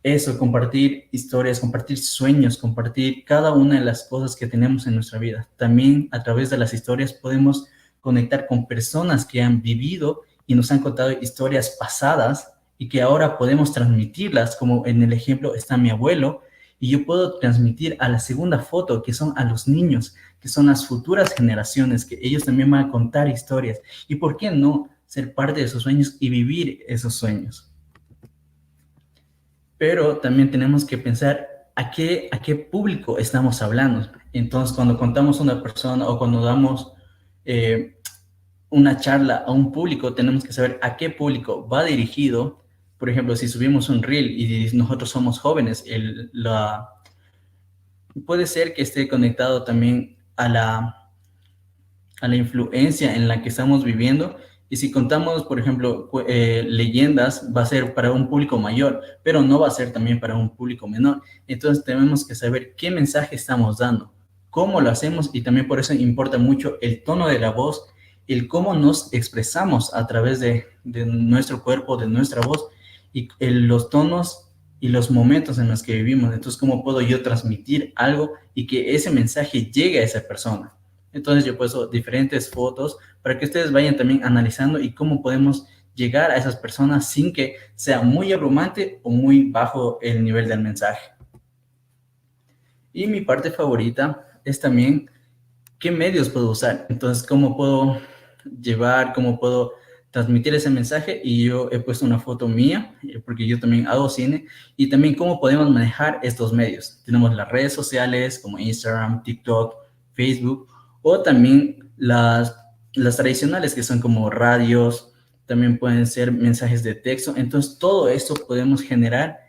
eso, compartir historias, compartir sueños, compartir cada una de las cosas que tenemos en nuestra vida. También a través de las historias podemos conectar con personas que han vivido y nos han contado historias pasadas y que ahora podemos transmitirlas, como en el ejemplo está mi abuelo, y yo puedo transmitir a la segunda foto, que son a los niños, que son las futuras generaciones, que ellos también van a contar historias. ¿Y por qué no ser parte de esos sueños y vivir esos sueños? Pero también tenemos que pensar a qué público estamos hablando. Entonces, cuando contamos a una persona o cuando damos una charla a un público, tenemos que saber a qué público va dirigido. Por ejemplo, si subimos un reel y nosotros somos jóvenes, puede ser que esté conectado también a la influencia en la que estamos viviendo. Y si contamos, por ejemplo, leyendas, va a ser para un público mayor, pero no va a ser también para un público menor. Entonces tenemos que saber qué mensaje estamos dando. cómo lo hacemos, y también por eso importa mucho el tono de la voz, el cómo nos expresamos a través de nuestro cuerpo, de nuestra voz, y los tonos y los momentos en los que vivimos. Entonces, ¿cómo puedo yo transmitir algo y que ese mensaje llegue a esa persona? Entonces, yo he puesto diferentes fotos para que ustedes vayan también analizando y cómo podemos llegar a esas personas sin que sea muy abrumante o muy bajo el nivel del mensaje. Y mi parte favorita es también qué medios puedo usar. Entonces, cómo puedo llevar, cómo puedo transmitir ese mensaje. Y yo he puesto una foto mía, porque yo también hago cine, y también cómo podemos manejar estos medios. Tenemos las redes sociales como Instagram, TikTok, Facebook, o también las tradicionales que son como radios, también pueden ser mensajes de texto. Entonces, todo esto podemos generar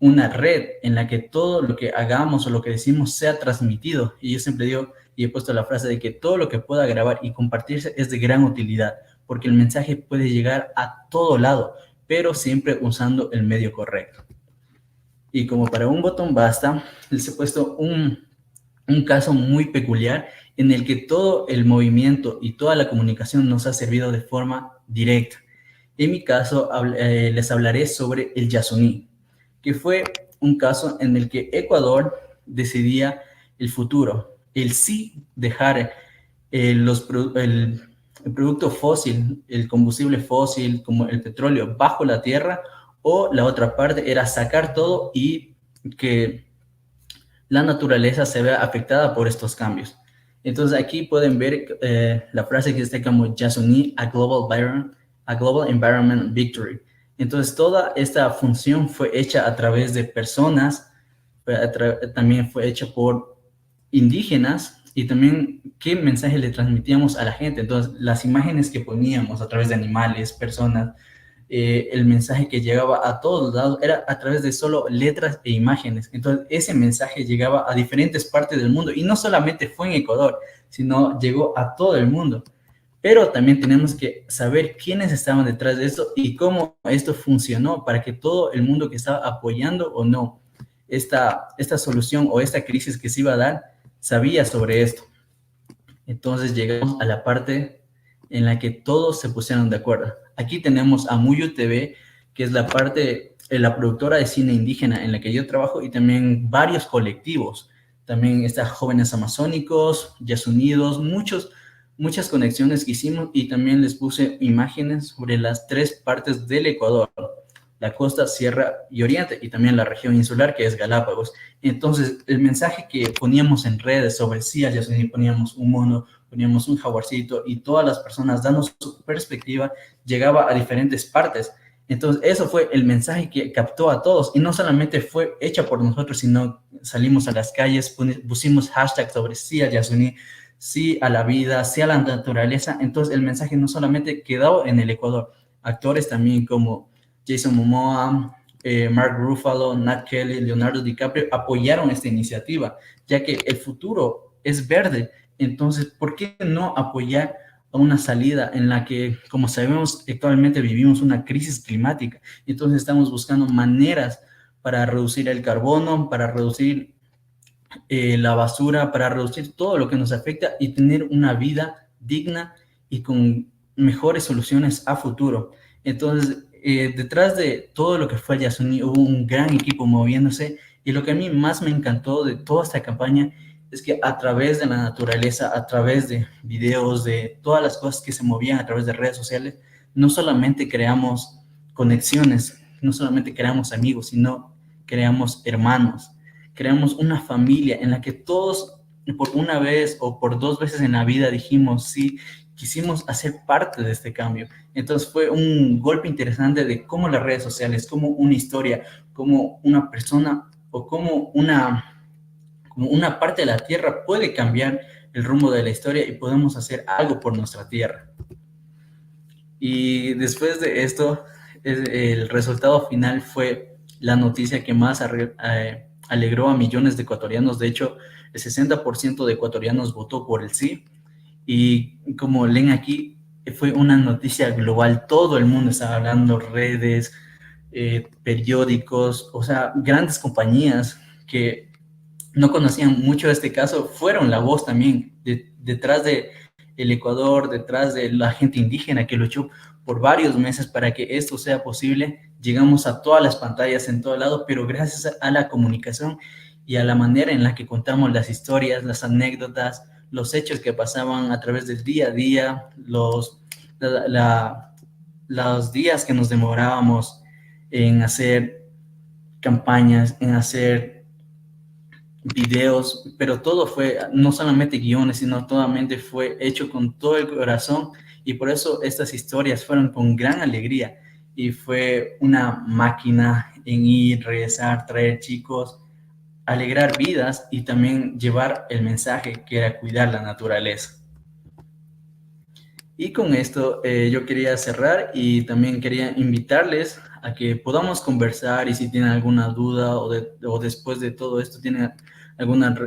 una red en la que todo lo que hagamos o lo que decimos sea transmitido. Y yo siempre digo, y he puesto la frase de que todo lo que pueda grabar y compartirse es de gran utilidad, porque el mensaje puede llegar a todo lado, pero siempre usando el medio correcto. Y como para un botón basta, les he puesto un caso muy peculiar en el que todo el movimiento y toda la comunicación nos ha servido de forma directa. En mi caso, les hablaré sobre el Yasuní, que fue un caso en el que Ecuador decidía el futuro, el sí dejar el producto fósil, el combustible fósil como el petróleo bajo la tierra, o la otra parte era sacar todo y que la naturaleza se vea afectada por estos cambios. Entonces aquí pueden ver la frase que está como Yasuní, a global environment victory. Entonces toda esta función fue hecha a través de personas, también fue hecha por indígenas, y también qué mensaje le transmitíamos a la gente. Entonces las imágenes que poníamos a través de animales, personas, el mensaje que llegaba a todos lados era a través de solo letras e imágenes. Entonces ese mensaje llegaba a diferentes partes del mundo, y no solamente fue en Ecuador, sino llegó a todo el mundo. Pero también tenemos que saber quiénes estaban detrás de esto y cómo esto funcionó para que todo el mundo que estaba apoyando o no esta solución o esta crisis que se iba a dar sabía sobre esto. Entonces llegamos a la parte en la que todos se pusieron de acuerdo. Aquí tenemos a Muyu TV, que es la productora de cine indígena en la que yo trabajo, y también varios colectivos. También está Jóvenes Amazónicos, Yasunidos, muchas conexiones que hicimos, y también les puse imágenes sobre las 3 partes del Ecuador: la costa, sierra y oriente, y también la región insular, que es Galápagos. Entonces, el mensaje que poníamos en redes sobre sí al Yasuní, poníamos un mono, poníamos un jaguarcito, y todas las personas dando su perspectiva, llegaba a diferentes partes. Entonces, eso fue el mensaje que captó a todos, y no solamente fue hecha por nosotros, sino salimos a las calles, pusimos hashtag sobre sí al Yasuní, sí a la vida, sí a la naturaleza. Entonces, el mensaje no solamente quedó en el Ecuador. Actores también como Jason Momoa, Mark Ruffalo, Nat Kelly, Leonardo DiCaprio apoyaron esta iniciativa, ya que el futuro es verde. Entonces, ¿por qué no apoyar a una salida en la que, como sabemos, actualmente vivimos una crisis climática? Entonces estamos buscando maneras para reducir el carbono, para reducir la basura, para reducir todo lo que nos afecta y tener una vida digna y con mejores soluciones a futuro. Entonces, detrás de todo lo que fue Yasuní hubo un gran equipo moviéndose, y lo que a mí más me encantó de toda esta campaña es que a través de la naturaleza, a través de videos, de todas las cosas que se movían a través de redes sociales, no solamente creamos conexiones, no solamente creamos amigos, sino creamos hermanos, creamos una familia en la que todos, por una vez o por 2 veces en la vida, dijimos sí, quisimos hacer parte de este cambio. Entonces fue un golpe interesante de cómo las redes sociales, como una historia, como una persona o como una parte de la tierra puede cambiar el rumbo de la historia, y podemos hacer algo por nuestra tierra. Y después de esto, el resultado final fue la noticia que más alegró a millones de ecuatorianos. De hecho, el 60% de ecuatorianos votó por el sí. Y como leen aquí, fue una noticia global. Todo el mundo estaba hablando, redes, periódicos, o sea, grandes compañías que no conocían mucho este caso, fueron la voz también detrás de el Ecuador, detrás de la gente indígena que luchó por varios meses para que esto sea posible. Llegamos a todas las pantallas en todo lado, pero gracias a la comunicación y a la manera en la que contamos las historias, las anécdotas, los hechos que pasaban a través del día a día, los días que nos demorábamos en hacer campañas, en hacer videos, pero todo fue, no solamente guiones, sino totalmente fue hecho con todo el corazón, y por eso estas historias fueron con gran alegría, y fue una máquina en ir, regresar, traer chicos, alegrar vidas y también llevar el mensaje que era cuidar la naturaleza. Y con esto yo quería cerrar y también quería invitarles a que podamos conversar, y si tienen alguna duda o después de todo esto tienen algunas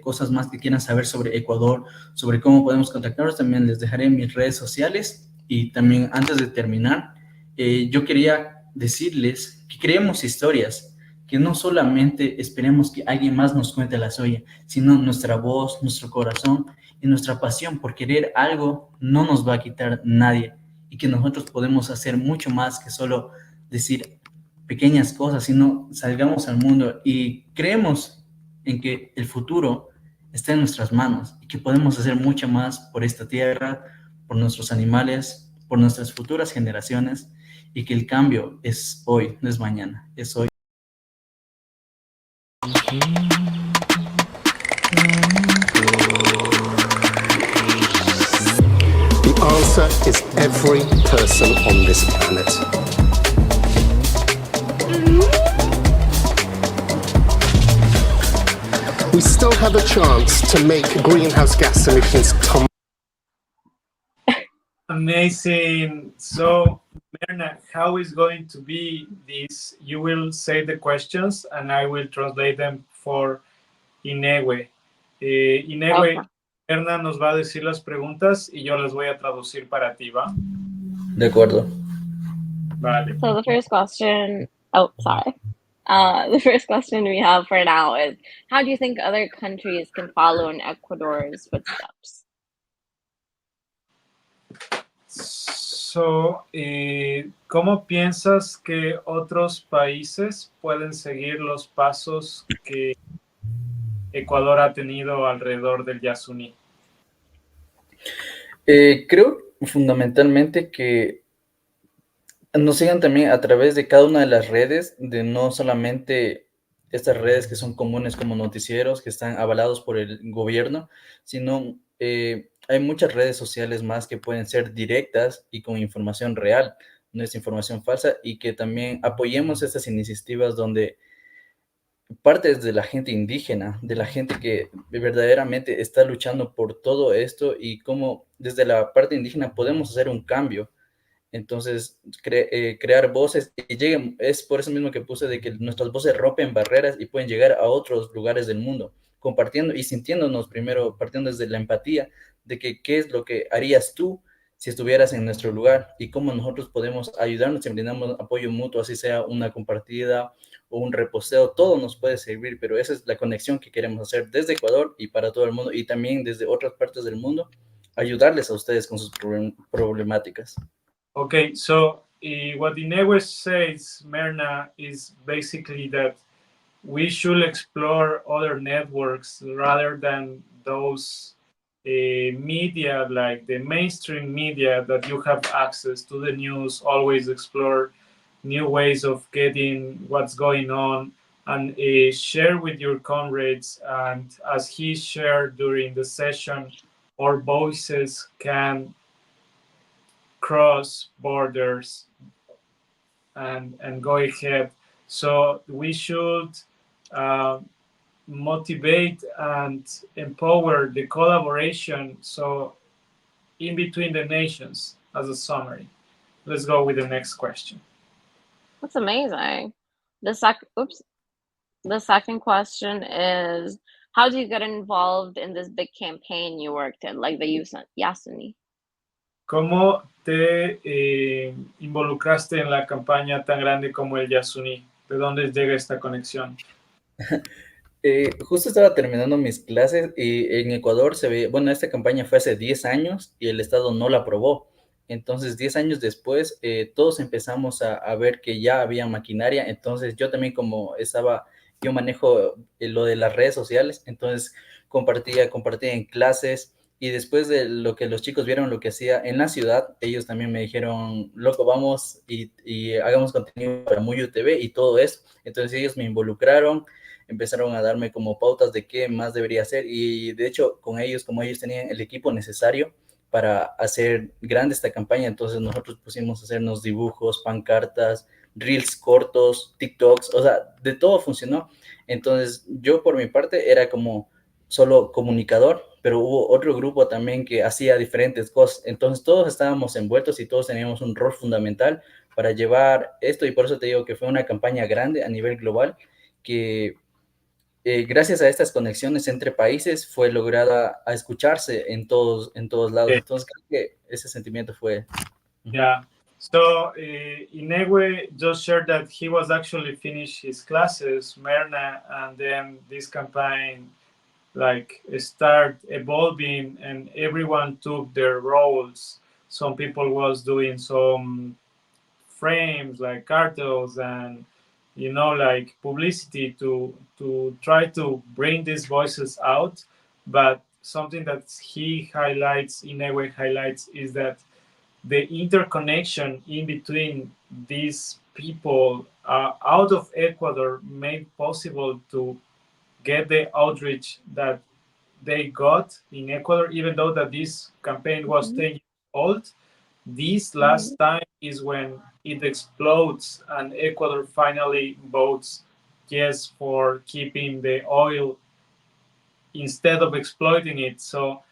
cosas más que quieran saber sobre Ecuador, sobre cómo podemos contactarnos, también les dejaré mis redes sociales. Y también antes de terminar, yo quería decirles que creemos historias, que no solamente esperemos que alguien más nos cuente la suya, sino nuestra voz, nuestro corazón y nuestra pasión por querer algo no nos va a quitar nadie, y que nosotros podemos hacer mucho más que solo decir pequeñas cosas, sino salgamos al mundo y creemos en que el futuro está en nuestras manos y que podemos hacer mucho más por esta tierra, por nuestros animales, por nuestras futuras generaciones, y que el cambio es hoy, no es mañana, es hoy. The answer is every person on this planet. We still have a chance to make greenhouse gas emissions tumble. Amazing. So, Merna, how is going to be this? You will say the questions and I will translate them for Inewe. Inewe, Okay. Merna nos va a decir las preguntas y yo las voy a traducir para ti, ¿va? De acuerdo. Vale. So the first question, oh, sorry. The first question we have for now is, how do you think other countries can follow in Ecuador's footsteps? So, ¿cómo piensas que otros países pueden seguir los pasos que Ecuador ha tenido alrededor del Yasuní? Creo fundamentalmente que nos sigan también a través de cada una de las redes, de no solamente estas redes que son comunes como noticieros, que están avalados por el gobierno, sino hay muchas redes sociales más que pueden ser directas y con información real, no es información falsa, y que también apoyemos estas iniciativas donde partes de la gente indígena, de la gente que verdaderamente está luchando por todo esto, y cómo desde la parte indígena podemos hacer un cambio. Entonces, crear voces y lleguen, es por eso mismo que puse de que nuestras voces rompen barreras y pueden llegar a otros lugares del mundo, compartiendo y sintiéndonos primero, partiendo desde la empatía de que qué es lo que harías tú si estuvieras en nuestro lugar, y cómo nosotros podemos ayudarnos y brindamos apoyo mutuo, así sea una compartida o un reposteo, todo nos puede servir, pero esa es la conexión que queremos hacer desde Ecuador y para todo el mundo, y también desde otras partes del mundo, ayudarles a ustedes con sus problemáticas. Okay, so what Inewe says, Merna, is basically that we should explore other networks rather than those media, like the mainstream media that you have access to the news. Always explore new ways of getting what's going on, and share with your comrades. And as he shared during the session, our voices can cross borders and go ahead. So we should motivate and empower the collaboration, so in between the nations, as a summary. Let's go with the next question. That's amazing. The second question is, how do you get involved in this big campaign you worked in, like the Yasuni? ¿Cómo te involucraste en la campaña tan grande como el Yasuní? ¿De dónde llega esta conexión? Justo estaba terminando mis clases y en Ecuador se ve, bueno, esta campaña fue hace 10 años y el Estado no la aprobó. Entonces, 10 años después, todos empezamos a ver que ya había maquinaria. Entonces, yo también yo manejo lo de las redes sociales, entonces compartía en clases y después de lo que los chicos vieron lo que hacía en la ciudad, ellos también me dijeron, loco, vamos y hagamos contenido para Muyo TV y todo eso. Entonces, ellos me involucraron, empezaron a darme como pautas de qué más debería hacer y de hecho con ellos, como ellos tenían el equipo necesario para hacer grande esta campaña, entonces nosotros pusimos a hacernos dibujos, pancartas, reels cortos, TikToks, o sea, de todo funcionó. Entonces yo por mi parte era como solo comunicador, pero hubo otro grupo también que hacía diferentes cosas, entonces todos estábamos envueltos y todos teníamos un rol fundamental para llevar esto y por eso te digo que fue una campaña grande a nivel global que gracias a estas conexiones entre países fue lograda a escucharse en todos lados. Entonces creo que ese sentimiento fue... Yeah. So Inewe just shared that he was actually finished his classes, Merna, and then this campaign like start evolving and everyone took their roles. Some people was doing some frames like cartels and like publicity to try to bring these voices out. But something that he highlights, Inewe highlights, is that the interconnection in between these people out of Ecuador made possible to get the outreach that they got in Ecuador, even though that this campaign was 10 years old. This last time is when it explodes and Ecuador finally votes yes for keeping the oil instead of exploiting it. So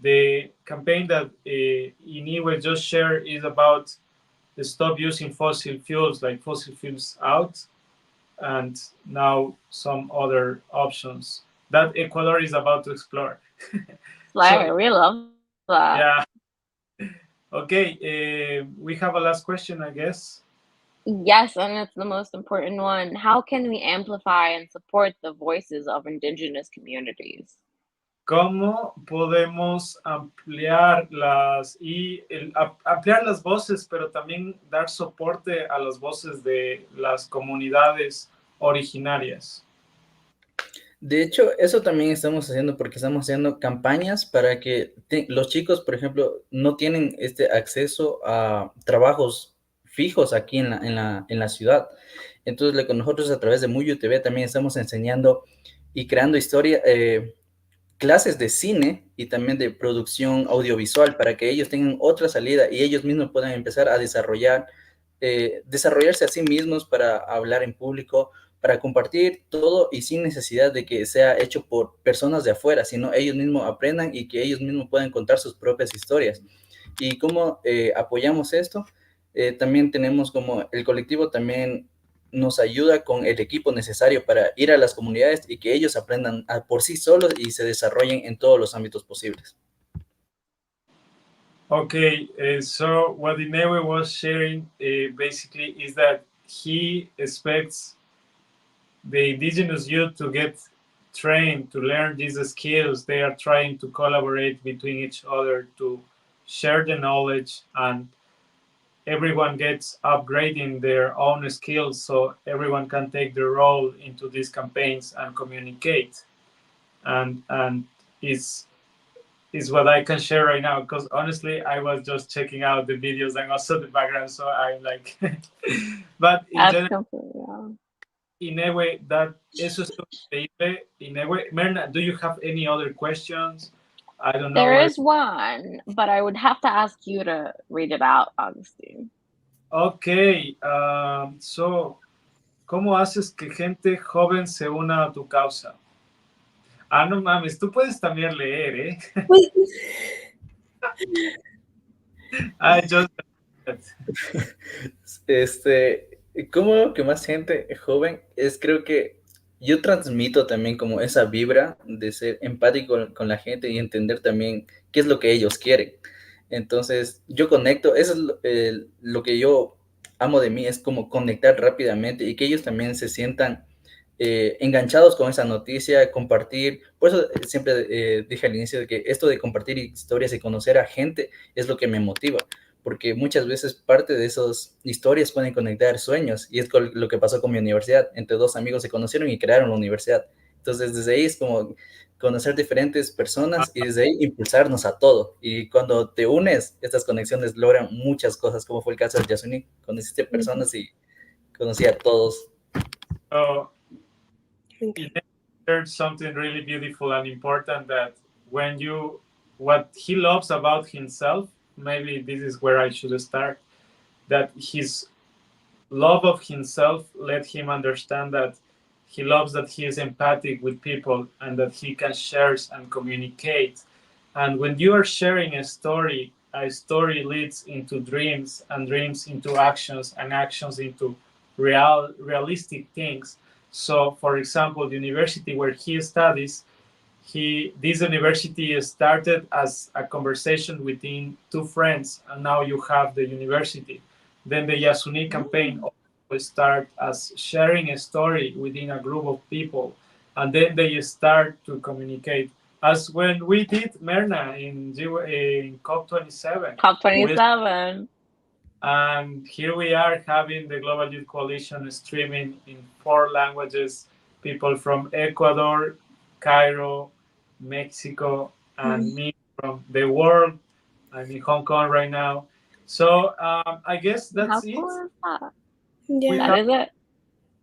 the campaign that Iniwe just shared is about stop using fossil fuels, like fossil fuels out, and now some other options that Ecuador is about to explore. Like, we love that. Yeah. Okay, we have a last question, I guess. Yes, and it's the most important one. How can we amplify and support the voices of indigenous communities? ¿Cómo podemos ampliar ampliar las voces, pero también dar soporte a las voces de las comunidades originarias? De hecho, eso también estamos haciendo porque estamos haciendo campañas para que los chicos, por ejemplo, no tienen este acceso a trabajos fijos aquí en la ciudad. Entonces, nosotros a través de Muyo TV también estamos enseñando y creando clases de cine y también de producción audiovisual para que ellos tengan otra salida y ellos mismos puedan empezar a desarrollarse a sí mismos para hablar en público, para compartir todo y sin necesidad de que sea hecho por personas de afuera, sino ellos mismos aprendan y que ellos mismos puedan contar sus propias historias. ¿Y cómo apoyamos esto? También tenemos como el colectivo también nos ayuda con el equipo necesario para ir a las comunidades y que ellos aprendan por sí solos y se desarrollen en todos los ámbitos posibles. Okay, so what Inewe was sharing basically is that he expects the indigenous youth to get trained, to learn these skills. They are trying to collaborate between each other to share the knowledge, and everyone gets upgrading their own skills so everyone can take their role into these campaigns and communicate. And is what I can share right now, because honestly I was just checking out the videos and also the background, so I'm like but in general, Inewe, that eso es increíble. Inewe, Merna, do you have any other questions? I don't know. There is one, but I would have to ask you to read it out, Augustine. Okay, so, ¿cómo haces que gente joven se una a tu causa? Ah, no mames, tú puedes también leer, ¿eh? I just... ¿Cómo que más gente joven? Creo que yo transmito también como esa vibra de ser empático con la gente y entender también qué es lo que ellos quieren. Entonces, yo conecto, eso es lo que yo amo de mí, es como conectar rápidamente y que ellos también se sientan enganchados con esa noticia, compartir. Por eso siempre dije al inicio de que esto de compartir historias y conocer a gente es lo que me motiva, porque muchas veces parte de esas historias pueden conectar sueños, y es lo que pasó con mi universidad. Entre dos amigos se conocieron y crearon la universidad. Entonces desde ahí es como conocer diferentes personas y desde ahí impulsarnos a todo. Y cuando te unes, estas conexiones logran muchas cosas, como fue el caso de Yasuni. Conociste personas y conocí a todos. So, he shared something really beautiful and important, that what he loves about himself, maybe this is where I should start, that his love of himself let him understand that he loves that he is empathic with people and that he can share and communicate. And when you are sharing a story leads into dreams, and dreams into actions, and actions into realistic things. So, for example, the university where he studies, this university started as a conversation within two friends, and now you have the university. Then the Yasuni campaign will start as sharing a story within a group of people, and then they start to communicate. As when we did Merna in COP27. COP27. And here we are having the Global Youth Coalition streaming in 4 languages, people from Ecuador, Cairo, Mexico, and me from the world. I'm in Hong Kong right now. So I guess that's How it. cool is that? Yeah. That is it.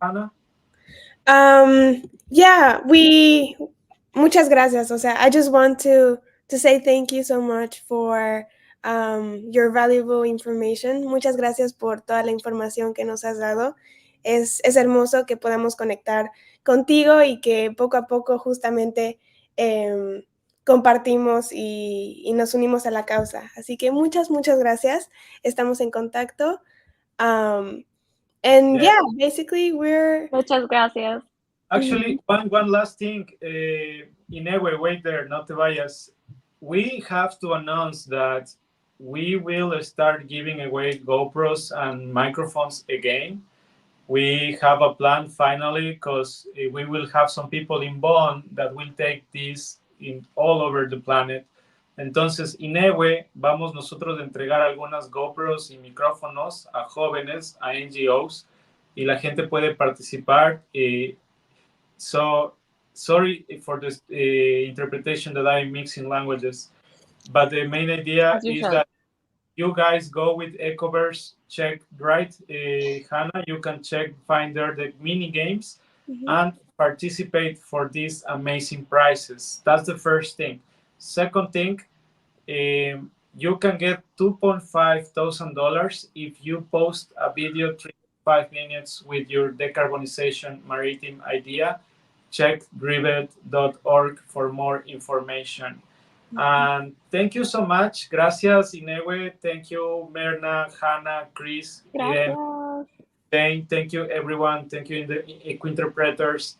Anna? Yeah, muchas gracias. O sea, I just want to say thank you so much for your valuable information. Muchas gracias por toda la información que nos has dado. Es hermoso que podamos conectar contigo y que poco a poco justamente compartimos y nos unimos a la causa. Así que muchas gracias. Estamos en contacto. And yeah, basically we're... Muchas gracias. Actually, one last thing. Inewe, wait there, not te vayas. We have to announce that we will start giving away GoPros and microphones again. We have a plan finally, because we will have some people in Bonn that will take this in all over the planet. Entonces, Inewe, vamos nosotros a entregar algunas GoPros y micrófonos a jóvenes, a NGOs, y la gente puede participar. So, sorry for the interpretation that I'm mixing languages, but the main idea is that you guys go with Ecoverse, check, right? Hannah, you can find there the mini games and participate for these amazing prizes. That's the first thing. Second thing, you can get $2,500 if you post a video 3 to 5 minutes with your decarbonization maritime idea. Check drivet.org for more information. And thank you so much. Gracias, Inewe. Thank you, Merna, Hannah, Chris, Irene. Thank you, everyone. Thank you, eco-interpreters.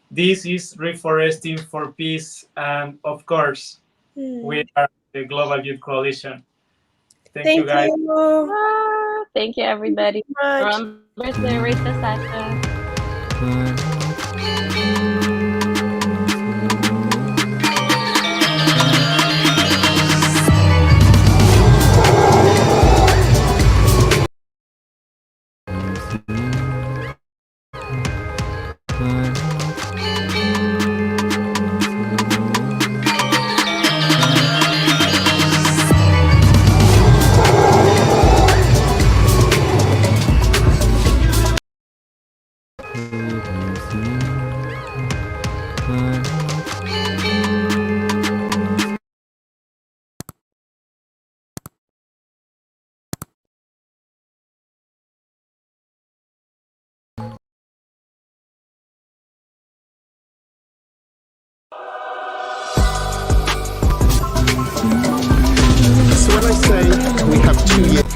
This is Reeforesting for Peace. And of course, we are the Global Youth Coalition. Thank you, guys. Thank you, everybody. Remember to rate the session. So when I say we have 2 years